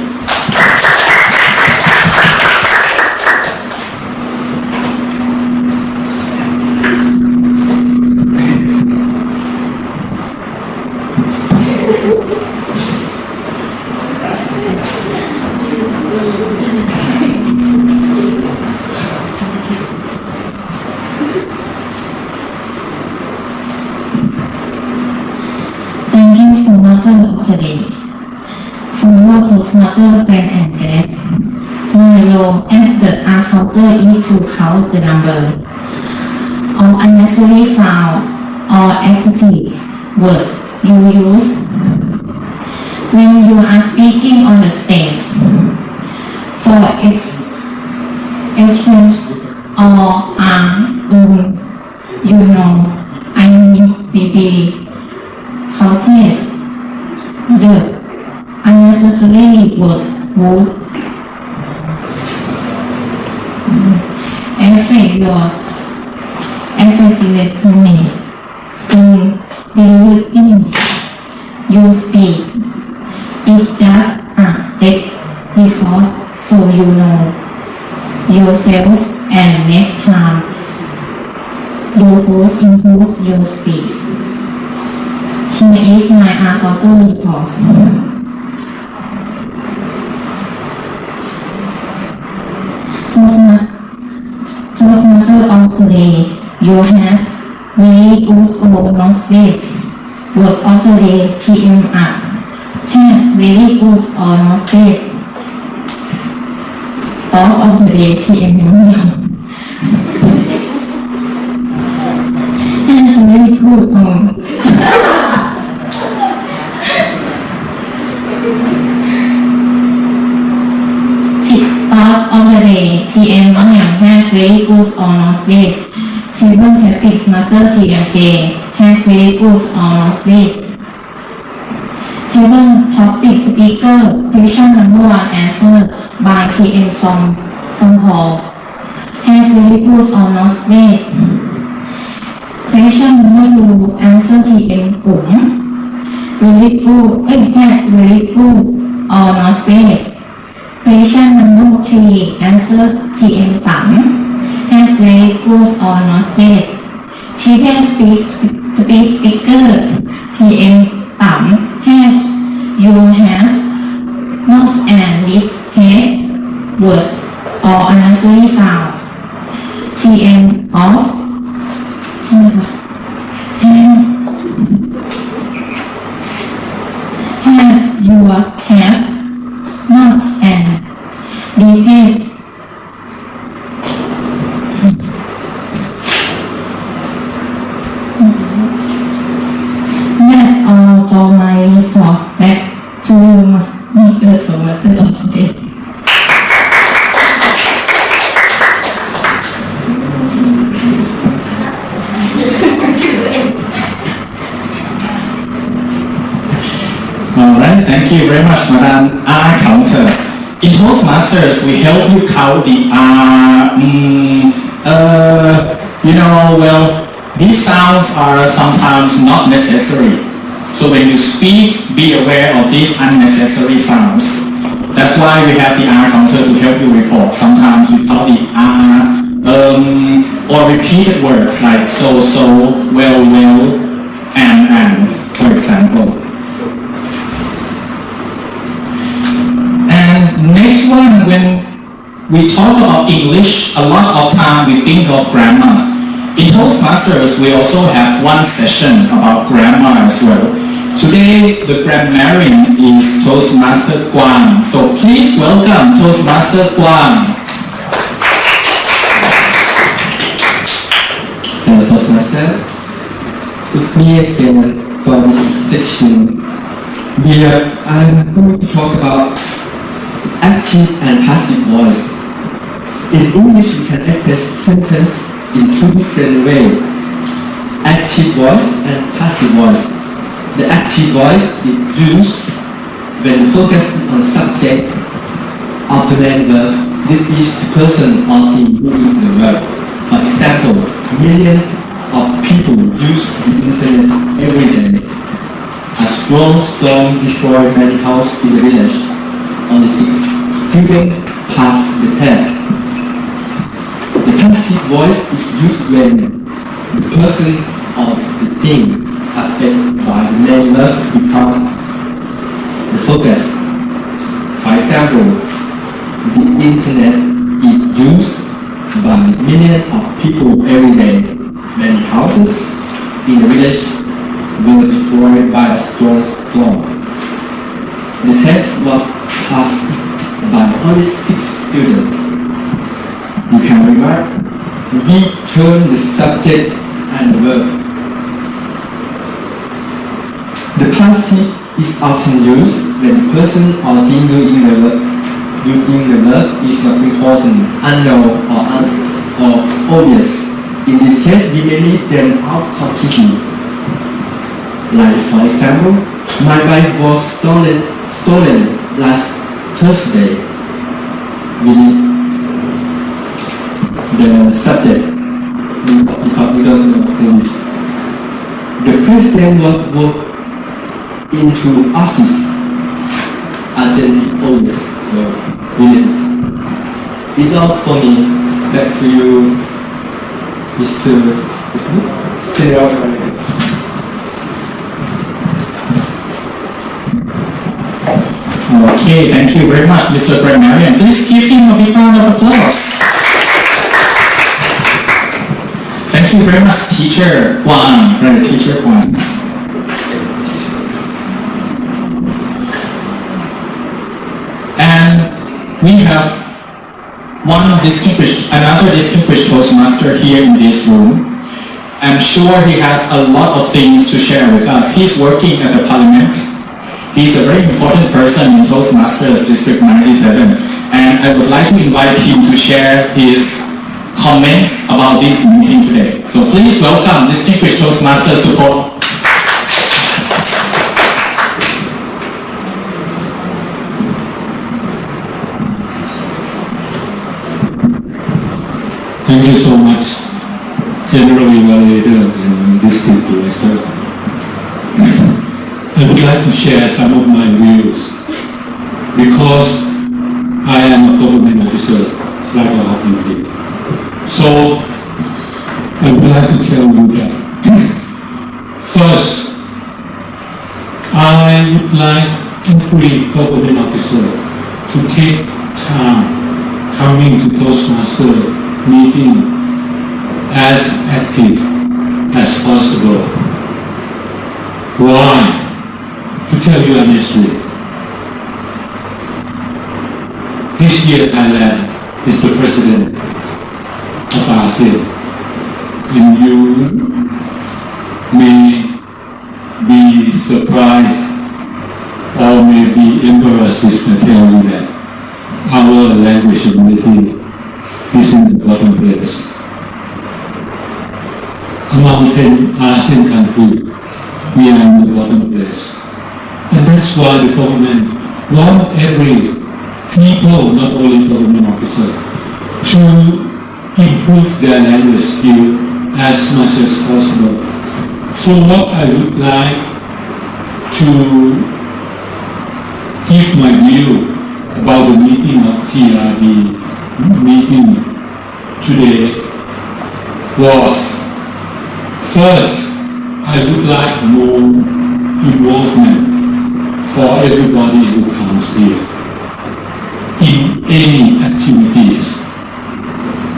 Thank you, Mr. of the day. From your Tostmaster friend and guest, my role as the R counter is to count the number of unnecessary sound or adjectives words you use when you are speaking on the stage. So exchange or you know, I mean maybe countless the unnecessary words would affect your effectiveness in delivering you speak. It's just a tech because so you know yourselves and next time your host improves your speech. Here is my R counter report. Tostmaster of today, you has very good overall space. Words of the day, TM up. Has very good overall space. Thoughts of the day, TM has very good Thought of the day, TM has very good on space. Table topics master TMJ has very good on space. Table topic speaker question number 1 answered by TM Song Hall has very good on space. Question number 2 answer TM Cũng very good, has very good on space. Question number 3 answer TM Tắm has very good on space. She can speak speaker TM Tắm has you has not and this has words or unnecessary sound. TM off has you have not and depends. That's all for my response. Back to Mr. Tostmaster of today. Alright, thank you very much, Madam R counter. In Toastmasters, we help you count the R. Well, these sounds are sometimes not necessary. So when you speak, be aware of these unnecessary sounds. That's why we have the R counter to help you report. Sometimes we call the R or repeated words like so, well, and, for example. And next one, when we talk about English, a lot of time we think of grammar. In Tostmasters, we also have one session about grammar as well. Today, the grammarian is Tostmaster Guang. So please welcome Tostmaster Guang. Hello, Tostmaster. It's me again for this section. I'm going to talk about active and passive voice. In English, we can express sentence in two different ways: active voice and passive voice. The active voice is used when focusing on subject of the main verb. This is the person or thing doing the verb. For example, millions of people use the internet every day. A strong storm destroyed many houses in the village. Only 6 students passed the test. The passive voice is used when the person or the thing affected by the main verb becomes the focus. For example, the internet is used by millions of people every day. Many houses in the village were destroyed by a strong storm. The test was passed by only 6 students. You can remark, we turn the subject and the verb. The passive is often used when the person or thing doing the verb is not important, unknown, or obvious. In this case, we may leave them out completely. Like for example, my bike was stolen last Thursday. We need the subject because we don't know English. The president walked into office urgently always. So brilliant. It's all for me. Back to you, Mr. General. Okay, thank you very much, Mr. Grammarian. Please give him a big round of applause. Thank you very much, Teacher Guang. Right, Teacher Guang. And we have another distinguished Toastmaster here in this room. I'm sure he has a lot of things to share with us. He's working at the Parliament. He's a very important person in Toastmasters District 97, and I would like to invite him to share his comments about this meeting today. So please welcome distinguished Toastmaster support. Thank you so much, General Evaluator and District Director. I would like to share some of my views because I am a government officer, like all of you did. So I would like to tell you that first, I would like every government officer to take time coming to Tostmaster meeting as active as possible. Why? To tell you honestly, this year Thailand is the president of ASEAN, and you may be surprised or may be embarrassed if I tell you that our language ability is in the bottom place. Among 10 ASEAN countries, we are in the bottom place. And that's why the government wants every people, not only government officers, to improve their language skill as much as possible. So what I would like to give my view about the meeting of TRD meeting today was, first, I would like more involvement for everybody who comes here in any activities,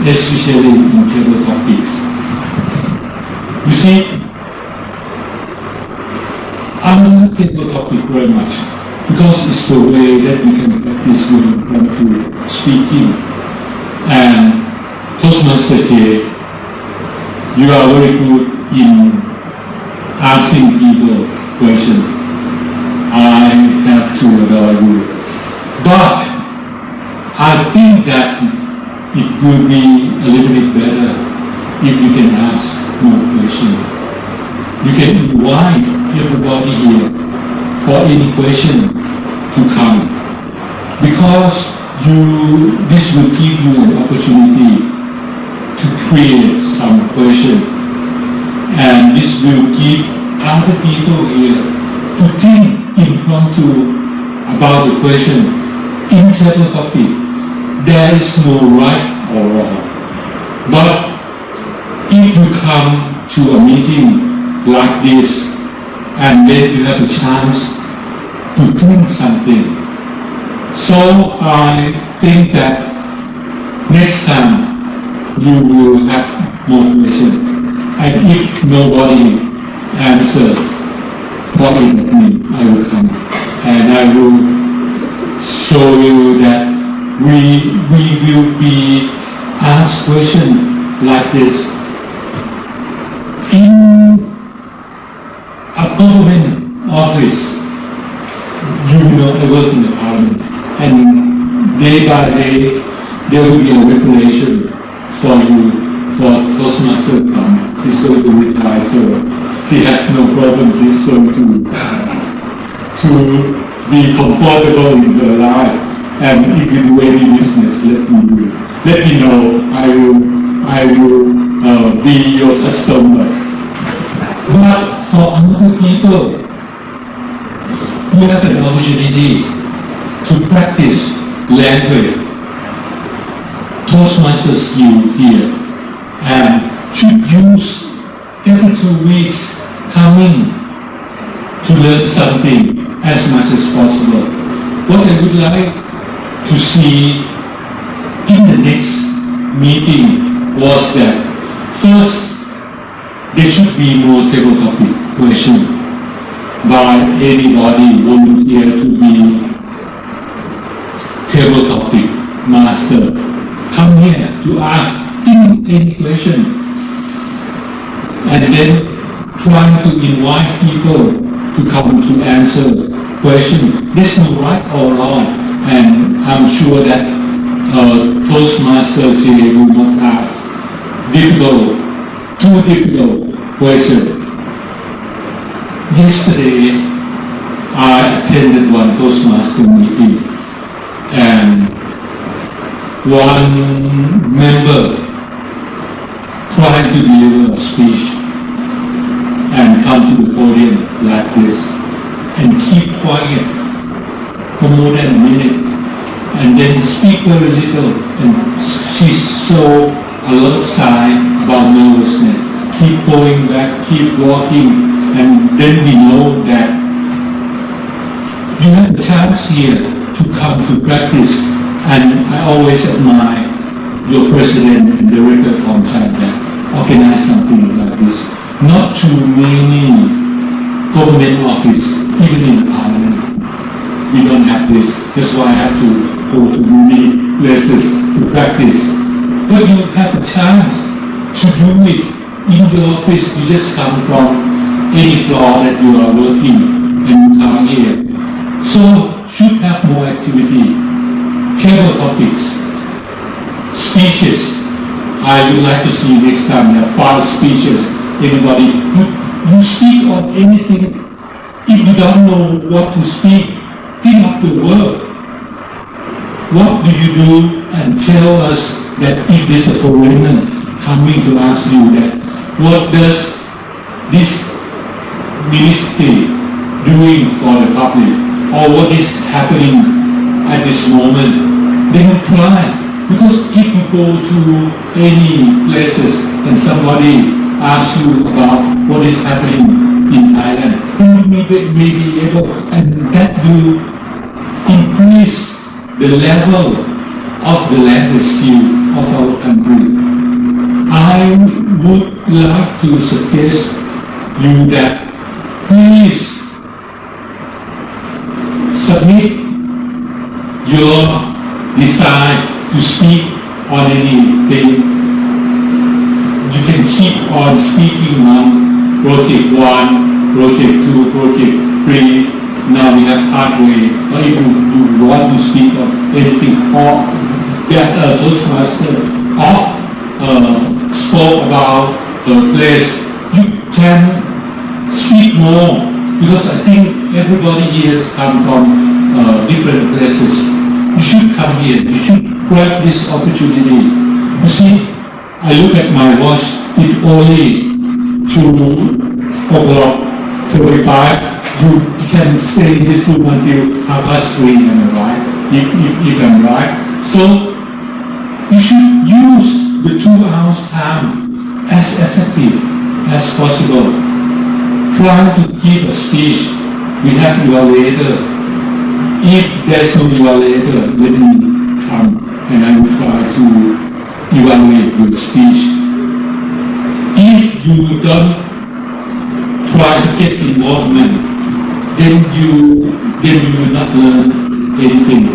especially in table topics. You see, I like table topic very much because it's the way that we can practice when it comes to speaking. And Tostmaster J, you are very good in asking people questions. I have to adore you. But I think that it will be a little bit better if you can ask more questions. You can invite everybody here for any question to come, because this will give you an opportunity to create some question, and this will give other people here to think impromptu about the question. In table topic, there is no right or wrong. But if you come to a meeting like this, and then you have a chance to think something, so I think that next time you will have more questions. And if nobody answers, what it means, I will come and I will show you that we will be asked questions like this. In a government office, you know, I work in the parliament, and day by day there will be a regulation for you. For Tostmaster come, she's going to retire, so she has no problem. She's going to be comfortable in her life. And if you do any business, let me know. I will be your customer. But for other people, you have an opportunity to practice language. Toastmasters you here, and should use every 2 weeks coming to learn something as much as possible. What I would like to see in the next meeting was that first, there should be more table topic question by anybody volunteer to be table topic master. Come here to ask any question, and then trying to invite people to come to answer questions. There's no right or wrong, and I'm sure that Tostmaster J will not ask too difficult questions. Yesterday, I attended one Toastmaster meeting, and one member tried to deliver a speech and come to the podium like this and keep quiet for more than a minute and then speak very little, and she showed a lot of sign about nervousness. Keep going back, keep walking, and then we know that you have a chance here to come to practice. And I always admire your president and director from China that organize something like this. Not too many government office, even in the parliament, we don't have this. That's why I have to go to many places to practice. But you have a chance to do it in the office. You just come from any floor that you are working and you come here. So should have more activity. Table topics, speeches. I would like to see next time have 5 speeches. Anybody, you speak on anything. If you don't know what to speak, think of the word. What do you do? And tell us that if there's a foreigner coming to ask you that, what does this ministry doing for the public, or what is happening at this moment, then you try Because if you go to any places and somebody asks you about what is happening in Thailand, you may be able, and that will increase the level of the language skill of our country. I would like to suggest you that please submit your desire to speak on anything. You can keep on speaking on project 1, project 2, project 3. Now we have pathway, or if you want to speak of anything, or that Tostmaster spoke about a place, you can speak more, because I think everybody here has come from different places. You should come here, you should grab this opportunity. You see, I look at my watch, it only 2:45. You can stay in this room until 3:30, am I right? If I'm right. So you should use the 2 hours time as effective as possible. Try to give a speech. We have evaluator. If there's no evaluator, let me come and I will try to evaluate your speech. If you don't try to get involvement, then you will not learn anything,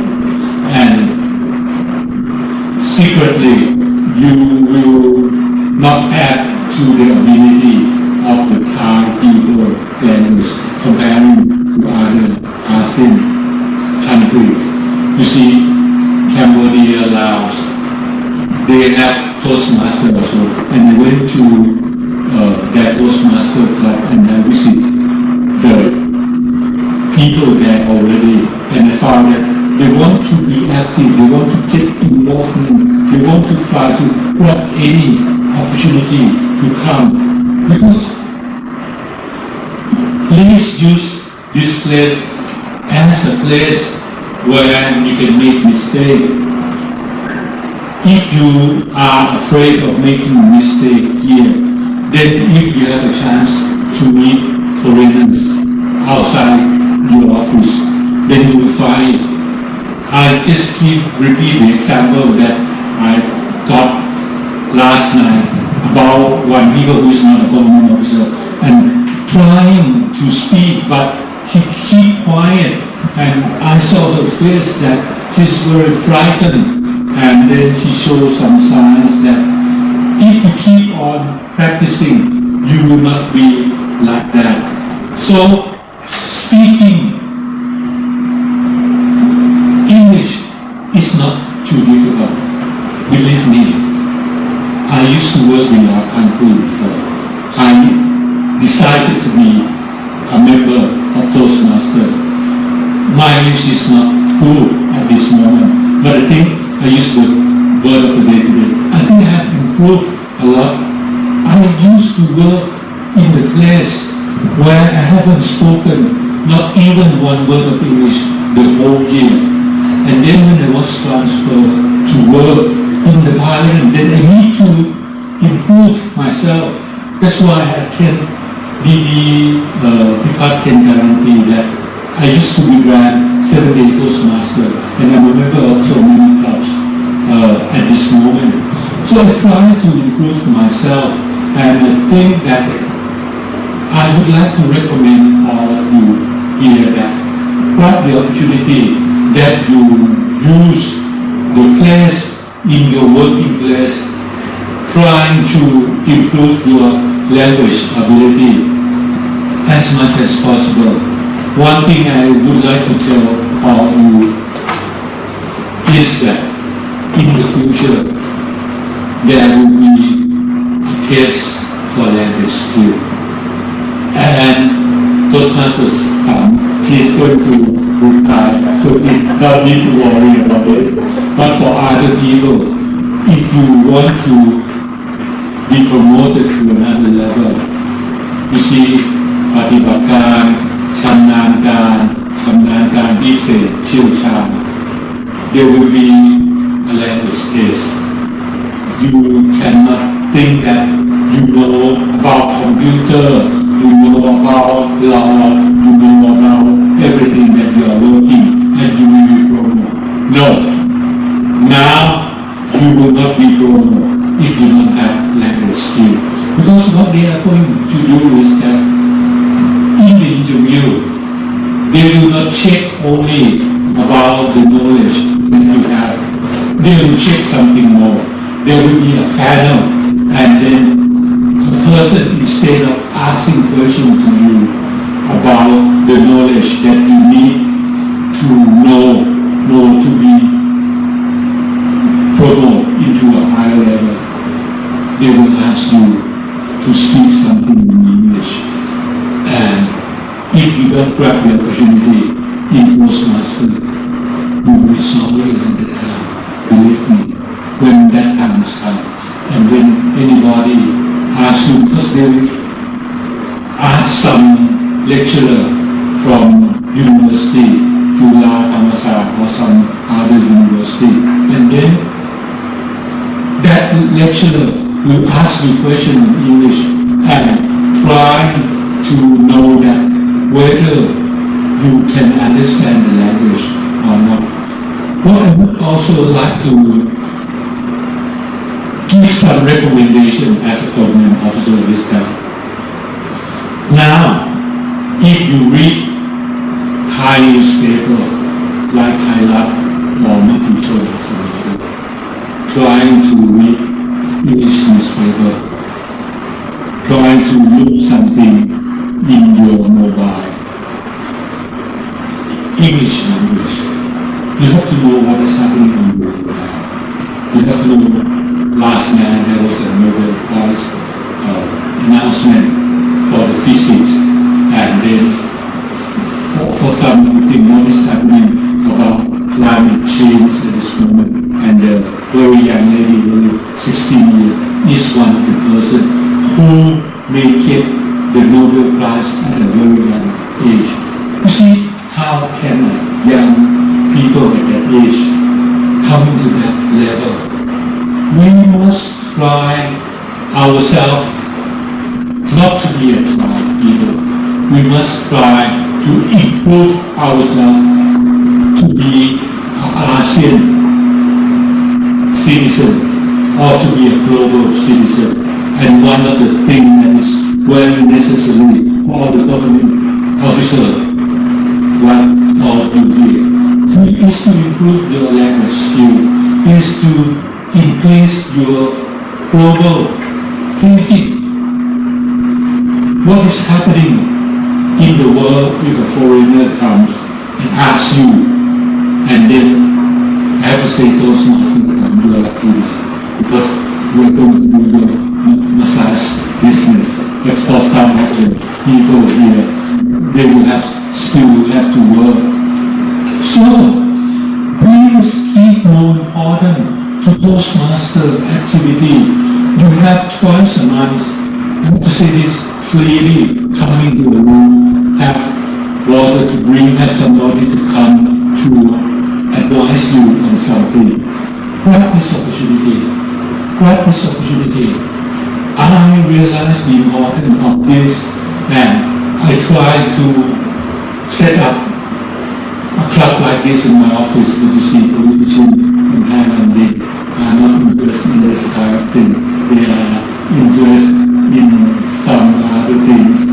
and secretly you will not add to the ability of the Thai people language comparing to other ASEAN countries. You see, Cambodia, Laos, they have Tostmaster also, and I went to that Tostmaster club and I visit the people there already, and I found that they want to be active, they want to get involvement, they want to try to grab any opportunity to come, because please use this place as a place where you can make mistakes. If you are afraid of making a mistake here, then if you have a chance to meet foreigners outside your office, then you will find. I just repeat the example that I taught last night about one people who is not a government officer and trying to speak, but he keep quiet, and I saw her face that she's very frightened, and then she shows some signs that if you keep on practicing, you will not be like that. So speaking English is not too difficult. Believe me, I used to work in our country before. I decided to be a member of Tostmaster. My English is not good at this moment, but I think I use the word of the day today. I think I have improved a lot. I used to work in the place where I haven't spoken not even one word of English the whole year. And then when I was transferred to work in the parliament, then I need to improve myself. That's why I attend DD Department Guarantee that I used to be grand 7-day Tostmaster, and I'm a member of so many clubs at this moment. So I try to improve myself, and I think that I would like to recommend all of you here that grab the opportunity that you use the place in your working place, trying to improve your language ability as much as possible. One thing I would like to tell all of you is that in the future there will be a test for language skill. And Tostmasters she's going to retire, so she don't need to worry about it. But for other people, if you want to be promoted to another level, you see, ปฏิบัติการชำนาญการพิเศษเชี่ยวชาญ there will be a a language is you cannot think that you know about computer, you know about law, you know about everything that you are working and you will be promo. No. Now you will not be promo if you don't have language skill. Because what they are going to do is that in the interview, they will not check only about the knowledge that you have. They will check something more. There will be a panel, and then a person, instead of asking questions to you about the knowledge that you need to know to be promoted into a higher level, they will ask you to speak something in English. And if you don't grab the opportunity in Tostmaster, you will be sorry at the time. Believe me, when that time comes, and when anybody asks you, because they will ask some lecturer from university, Juฬา or some other university, and then that lecturer will ask you question in English and try to know that whether you can understand the language or not. What I would also like to give some recommendation as a government officer is that now, if you read Thai newspaper like Thai Lab or Makicho, trying to read English newspaper, trying to look something in your mobile English language. You have to know what is happening in your mobile. You have to know, last night there was a Nobel Prize announcement for the physics, and then for some thing what is happening about climate change at this moment, and the very young lady, only 16 years, is one of the person who may get the Nobel Prize at a very young age. You see, how can young people at that age come to that level? We must try ourselves not to be a tribe people. We must try to improve ourselves to be an ASEAN citizen or to be a global citizen. And one of the things that is very necessary for the government officer like all of you here is to improve your language skill, is to increase your global thinking. What is happening in the world if a foreigner comes and asks you, and then I have to say Tostmaster you are lucky because we're going to do your massage business. That's for some of the people here. They will still have to work. So, please keep more important to Tostmaster activity. You have twice a month, I have to say this freely, coming to a room, have water to bring, have somebody to come to advise you on something. Grab this opportunity. Grab this opportunity. I realize the importance of this, and I try to set up a club like this in my office to see politicians in Thailand. They are not interested in this kind of thing. They are interested in some other things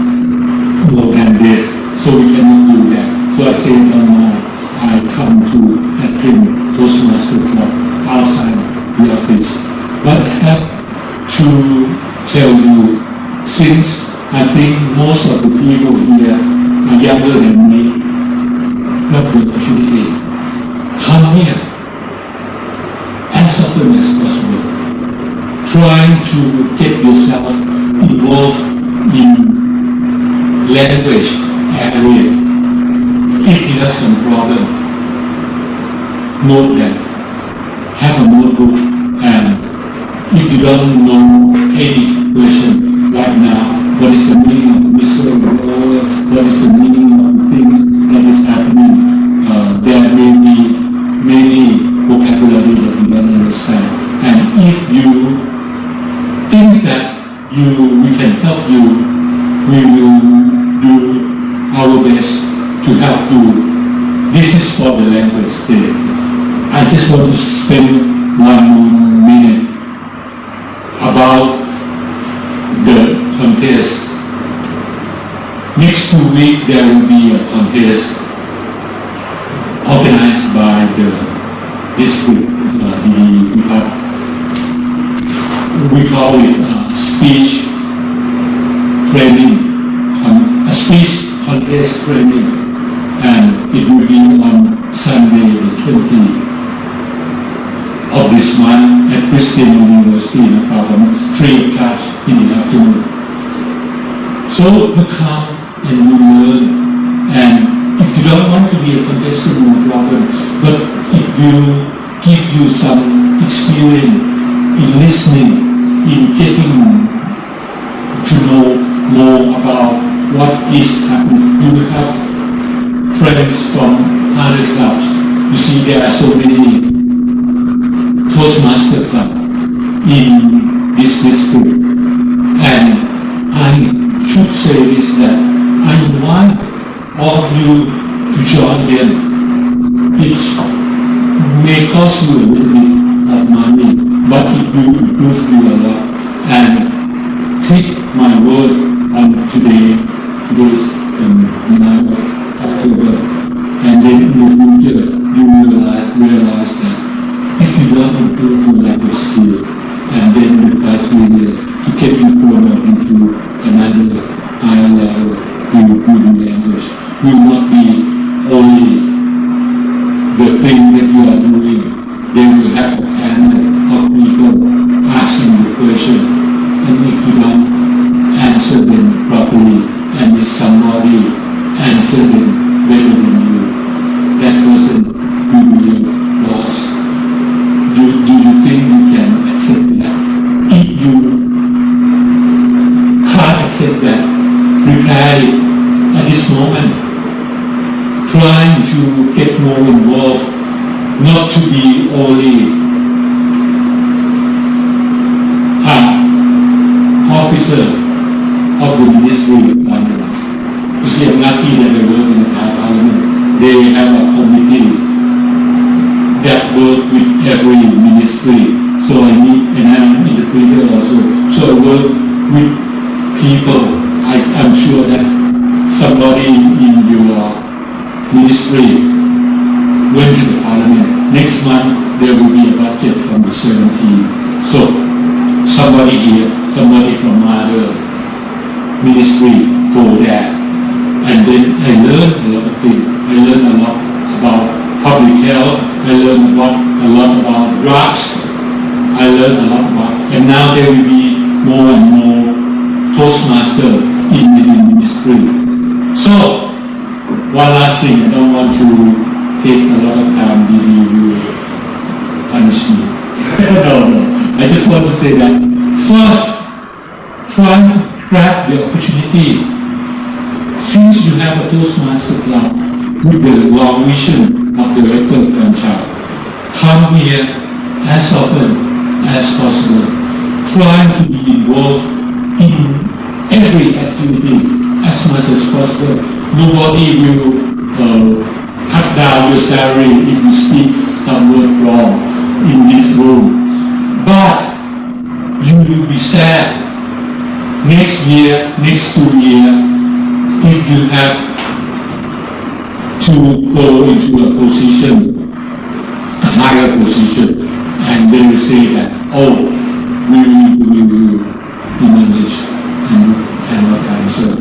more than this. So we cannot do that. So I say no more. I come to attend Tostmaster Club outside the office. But I have to tell you, since I think most of the people here are younger than me, not the opportunity. Come here as often as possible. Trying to get yourself involved in language area. If you have some problem, note that. Have a notebook, and if you don't know any question right now, what is the meaning of Mr. What is the meaning of the things that is happening? There may be many vocabulary that you don't if you think that we can help you, we will do our best to help you. This is for the language day. I just want to spend 1 minute about the contest. Next 2 weeks there will be a contest organized by the district. We call it speech training, a speech contest training, and it will be on Sunday the 20th of this month at Christian University in Nepal, free of charge in the afternoon. So you come and you learn, and if you don't want to be a contestant, no problem, but it will give you some experience in listening, in getting to know more about what is happening. You will have friends from other clubs. You see, there are so many Tostmaster clubs in this district, and I should say this, that I invite all of you to join them. It may cost you a little bit of money, but it will improve you a lot. And click my word on today is the 9th of October, and then in the future you will realize that if you don't improve your language skill, and then the criteria to get you promoted into another higher level in improving language will not be only the thing that you are doing. They will have a panel of people asking the question, and if you don't answer them properly, and if somebody answers them better than you, that person will be lost. Do you think you can accept that? If you can't accept that, prepare it at this moment, trying to get more involved, not to be only an officer of the Ministry of Finance. You see, I'm lucky that I work in the Thai Parliament. They have a committee that work with every ministry. So I meet, and I'm an interpreter also. So I work with people. I'm sure that somebody in your ministry went to the Parliament. Next month there will be a budget from the 17th. So somebody here, somebody from other ministry go there. And then I learned a lot of things. I learned a lot about public health. I learned a lot about drugs. I learned a lot about, and now there will be more and more Tostmaster in the ministry. So, one last thing, I don't want to take a lot of time, you will punish me. No. I just want to say that first, try to grab the opportunity. Since you have a Tostmaster club with the long vision of the Rector grandchild, come here as often as possible. Try to be involved in every activity as much as possible. Nobody will cut down your salary if you speak some word wrong in this room. But you will be sad next year, next 2 years, if you have to go into a position, a higher position, and they will say that, oh, we will do you in English, and you cannot answer.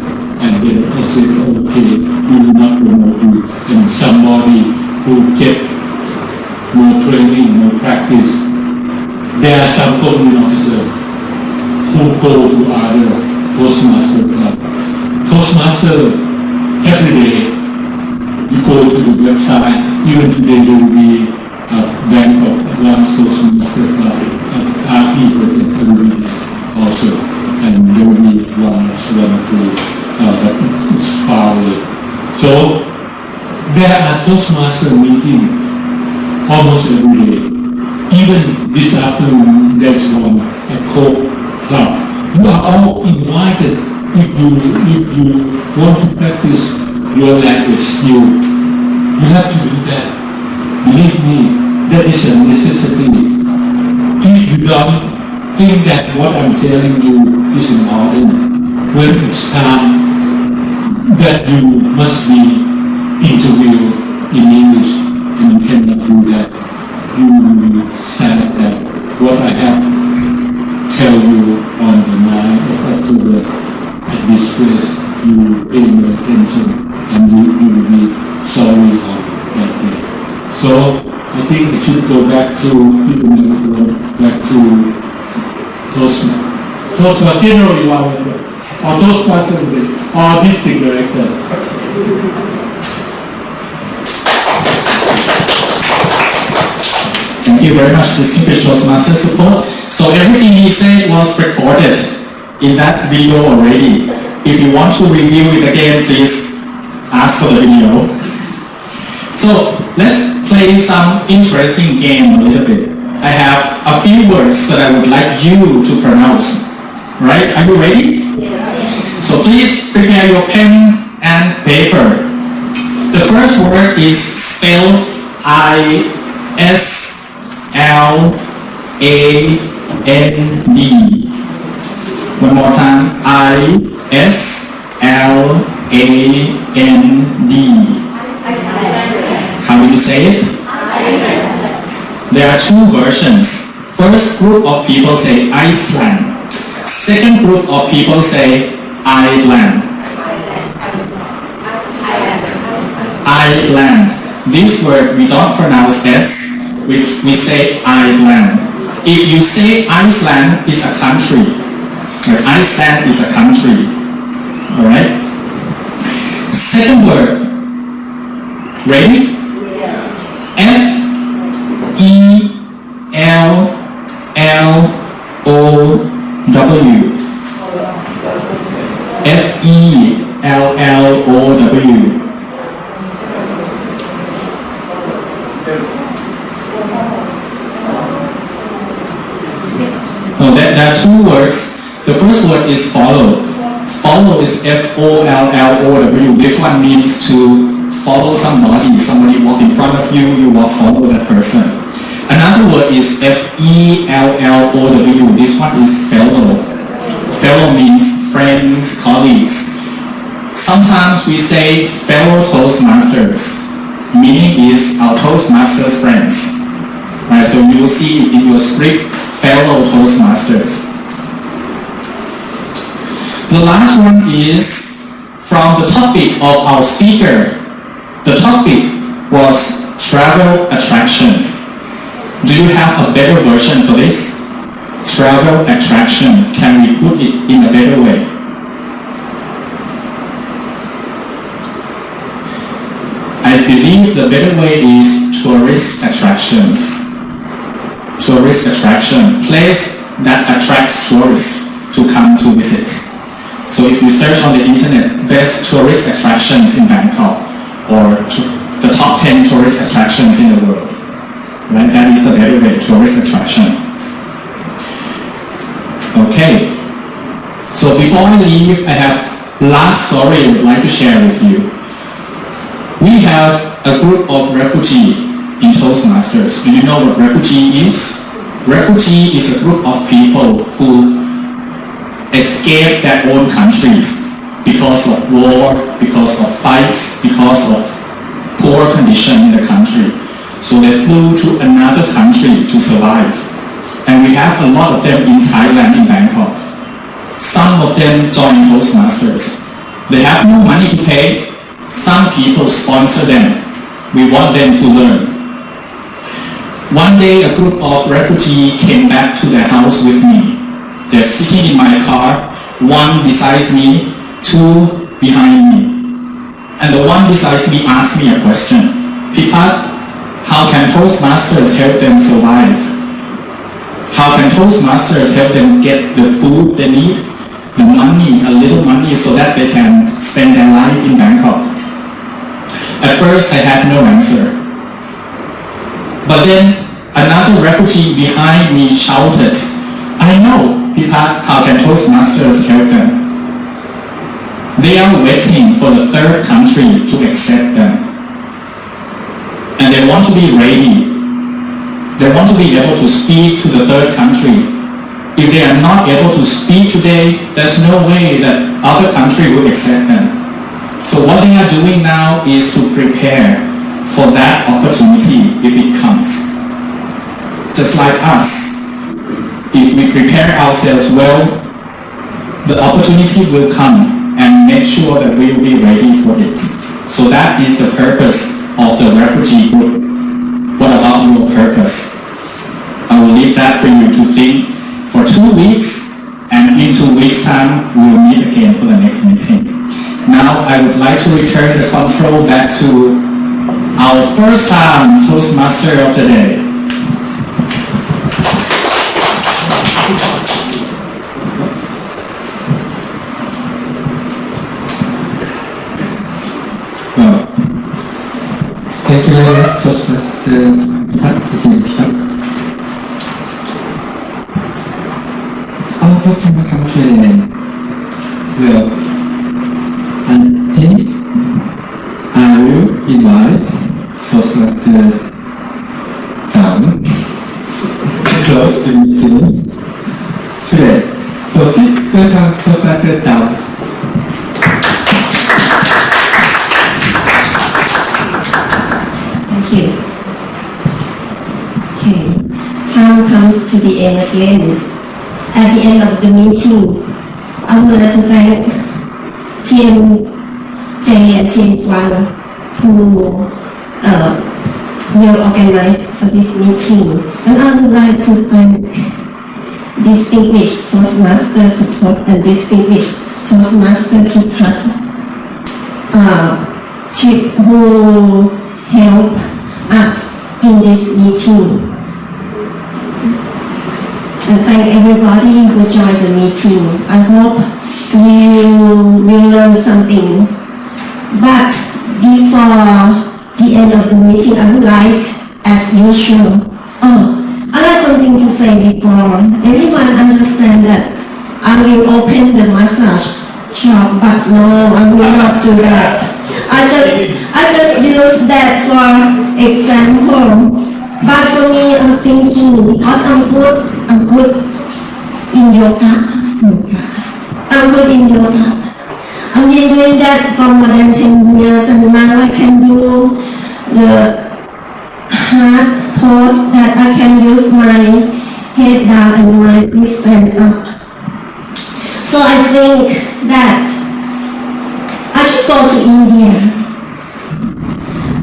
And then they say, okay, we will not promote you. And somebody who get more training, more practice. There are some government officers who go to other Tostmaster club. Tostmaster, every day, you go to the website. Even today there will be a Bangkok Advanced Tostmaster club at RT, but will be there also. And there will be one or two. But it's far away. So there are Tostmaster meetings almost every day. even this afternoon, there's one at Coke Club. You are all invited if you want to practice your language skill. You have to do that. Believe me, that is a necessity. If you don't think that what I'm telling you is important, when it's time that you must be interviewed in English and you cannot do that, you will be sad that what I have tell you on the 9th of October at this place, you will pay more attention and you will be sorry on that day. So I think I should go back to people microphone, back to Tostmaster General Iwawada, or Tostmaster or District Director. Thank you very much, distinguished Tostmaster support. So everything he said was recorded in that video already. If you want to review it again, please ask for the video. So let's play some interesting game a little bit. I have a few words that I would like you to pronounce. Right? Are you ready? So please prepare your pen and paper. The first word is spelled I-S-L-A-N-D. One more time. I-S-L-A-N-D. How do you say it? There are two versions. First group of people say Iceland. Second group of people say Ireland. Ireland. This word we don't pronounce S. We say Ireland. If you say Iceland is a country, or Iceland is a country. Alright? Second word. Ready? F-E-L-L-O-W. F-E-L-L-O-W. No, there are two words. The first word is follow. Follow is F-O-L-L-O-W. This one means to follow somebody. Somebody walk in front of you, you walk follow that person. Another word is F-E-L-L-O-W. This one is fellow. Fellow means friends, colleagues. Sometimes we say fellow Toastmasters. Meaning is our Toastmasters friends. Right, so you will see in your script, fellow Toastmasters. The last one is from the topic of our speaker. The topic was travel attraction. Do you have a better version for this? Travel attraction. Can we put it in a better way? I believe the better way is tourist attraction. Tourist attraction. Place that attracts tourists to come to visit. So if you search on the internet, best tourist attractions in Bangkok, or the top 10 tourist attractions in the world. Right? That is the better way, tourist attraction. Okay. So before I leave, I have last story I would like to share with you. We have a group of refugees in Toastmasters. Do you know what refugee is? Refugee is a group of people who escape their own countries because of war, because of fights, because of poor condition in the country. So they flew to another country to survive. And we have a lot of them in Thailand, in Bangkok. Some of them join Toastmasters. They have no money to pay. Some people sponsor them. We want them to learn. One day a group of refugees came back to their house with me. They're sitting in my car, one beside me, two behind me. And the one beside me asked me a question. Pipat, how can Toastmasters help them survive? How can Toastmasters help them get the food they need, the money, a little money, so that they can spend their life in Bangkok? At first I had no answer. But then Another refugee behind me shouted, "I know, Pipat, how can Toastmasters help them?" They are waiting for the third country to accept them. And they want to be ready. They want to be able to speak to the third country. If they are not able to speak today, there's no way that other country will accept them. So what they are doing now is to prepare for that opportunity if it comes. Just like us, if we prepare ourselves well, the opportunity will come and make sure that we will be ready for it. So that is the purpose of the refugee group. What about your purpose? I will leave that for you to think for 2 weeks, and in 2 weeks' time, we will meet again for the next meeting. Now, I would like to return the control back to our first time Toastmaster of the day. Well, thank you very much, Tostmaster No. Our first-time country name. Well, I think I will invite Tostmaster down to close the meeting today. So please welcome Tostmaster down. Thank you. Okay, time comes to the end again. At the end of the meeting, I would like to thank Team J and Team One who will organize for this meeting. And I would like to thank distinguished Toastmaster support and distinguished Toastmaster Pipat who help us in this meeting. And thank everybody who joined the meeting. I hope you will learn something. But before the end of the meeting, I would like, as usual, I have something to say before. Everyone understand that I will open the massage shop, but no, I will not do that. I just use that for example. But for me, I'm thinking, because I'm good in yoga. I'm good in yoga. I've been doing that for more than 10 years, and now I can do the hard pose that I can use my head down and my wrist stand up. So I think that I should go to India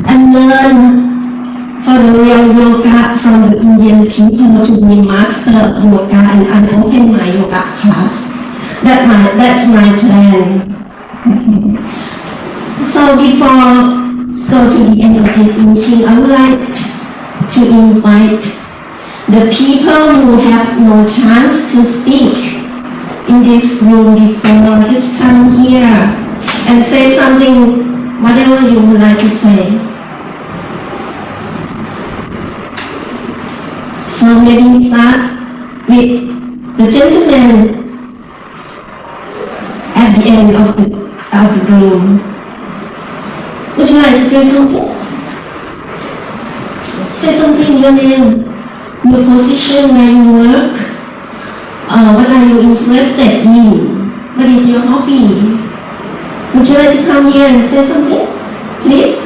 and learn for the real yoga from the Indian people to be master of yoga, and I open my yoga class. That's my plan. So before go to the end of this meeting, I would like to invite the people who have no chance to speak in this room before, just come here and say something, whatever you would like to say. So maybe we start with the gentleman at the end of the room. Would you like to say something? Say something, your name, your position where you work, what are you interested in, what is your hobby? Would you like to come here and say something, please?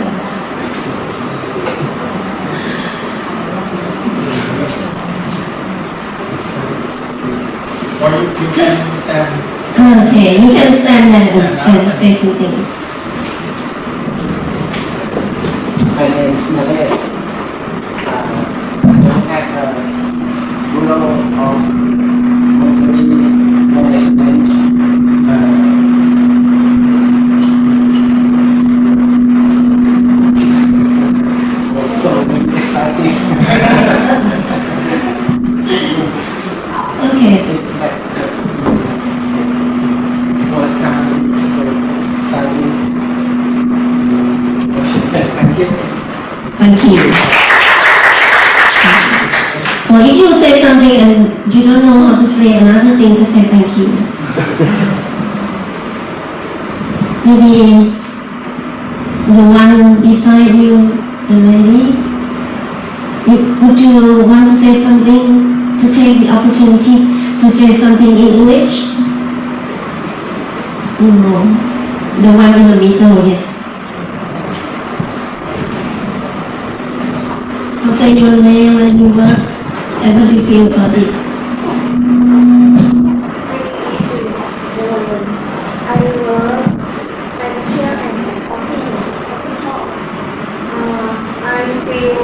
Or you can stand. Okay, you can stand there and say something. My name is Malay. I'm at Bureau of Multimedia Management. So exciting. Okay. First time, so exciting. Thank you. Thank you. say something and you don't know how to say another thing, just say thank you. Maybe the one beside you, the lady, would you want to say something, to take the opportunity to say something in English? No, the one in the middle, yes. So say your name and your work, and what do you feel about this? I work lecture and talking talk. I feel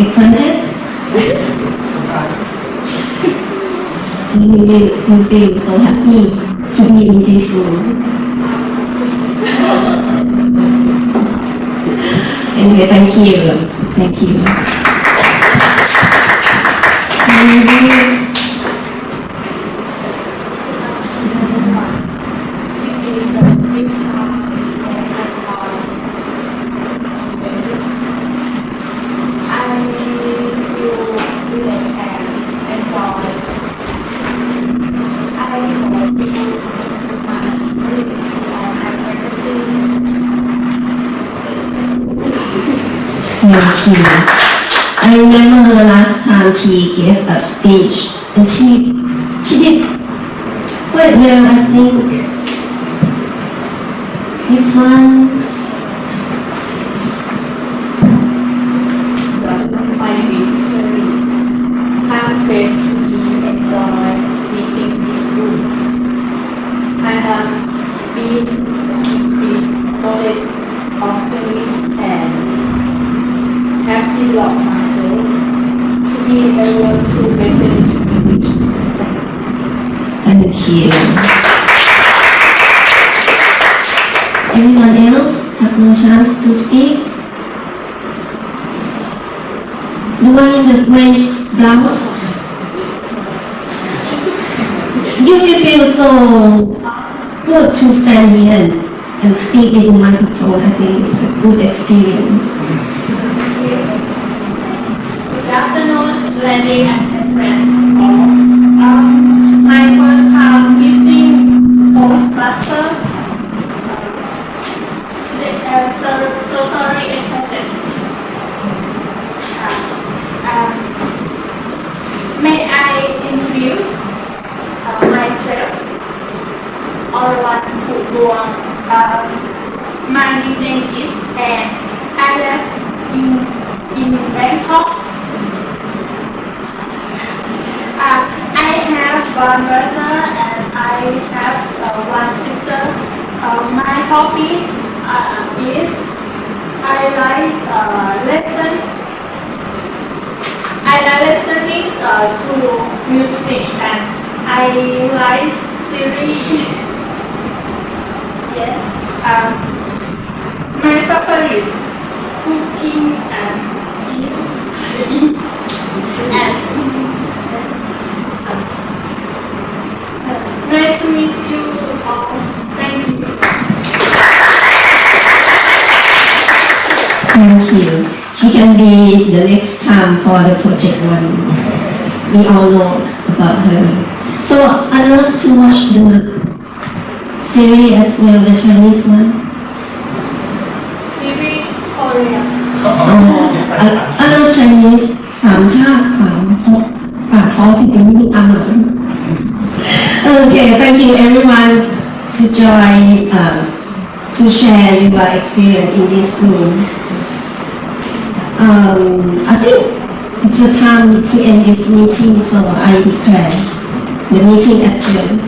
Excited? sometimes. You feel so happy to be in this room. Anyway, thank you. Thank you. Maybe Thank you. I remember the last time she gave a speech, and she did quite well, I think. Next one. My name is Shirley. I'm glad to be enjoyed meeting this group. I have been with knowledge of English and have developed myself to be able to better English. Thank you. Anyone else have no chance to speak? The one in the gray blouse? You will feel so good to stand here and speak in the microphone. I think it's a good experience. Good afternoon, ladies and friends. My first time meeting Tostmaster. So sorry, excited. May I introduce myself or what to go on? My name is Anne. I live in Bangkok. I have one brother and I have one sister. My hobby is I like lessons. I like listening to music and I like series. Yes. My favorite is cooking and eat and nice to meet you all. Thank you. Thank you. She can be the next time for the project one. We all know about her. So I love to watch the series as well, the Chinese one. Series Korea. I love Chinese สามชาติสามภพปากท้องที่เป็นไม่มีอาหาร Okay, thank you everyone to join to share your experience in this room. I think it's the time to end this meeting, so I declare the meeting adjourned.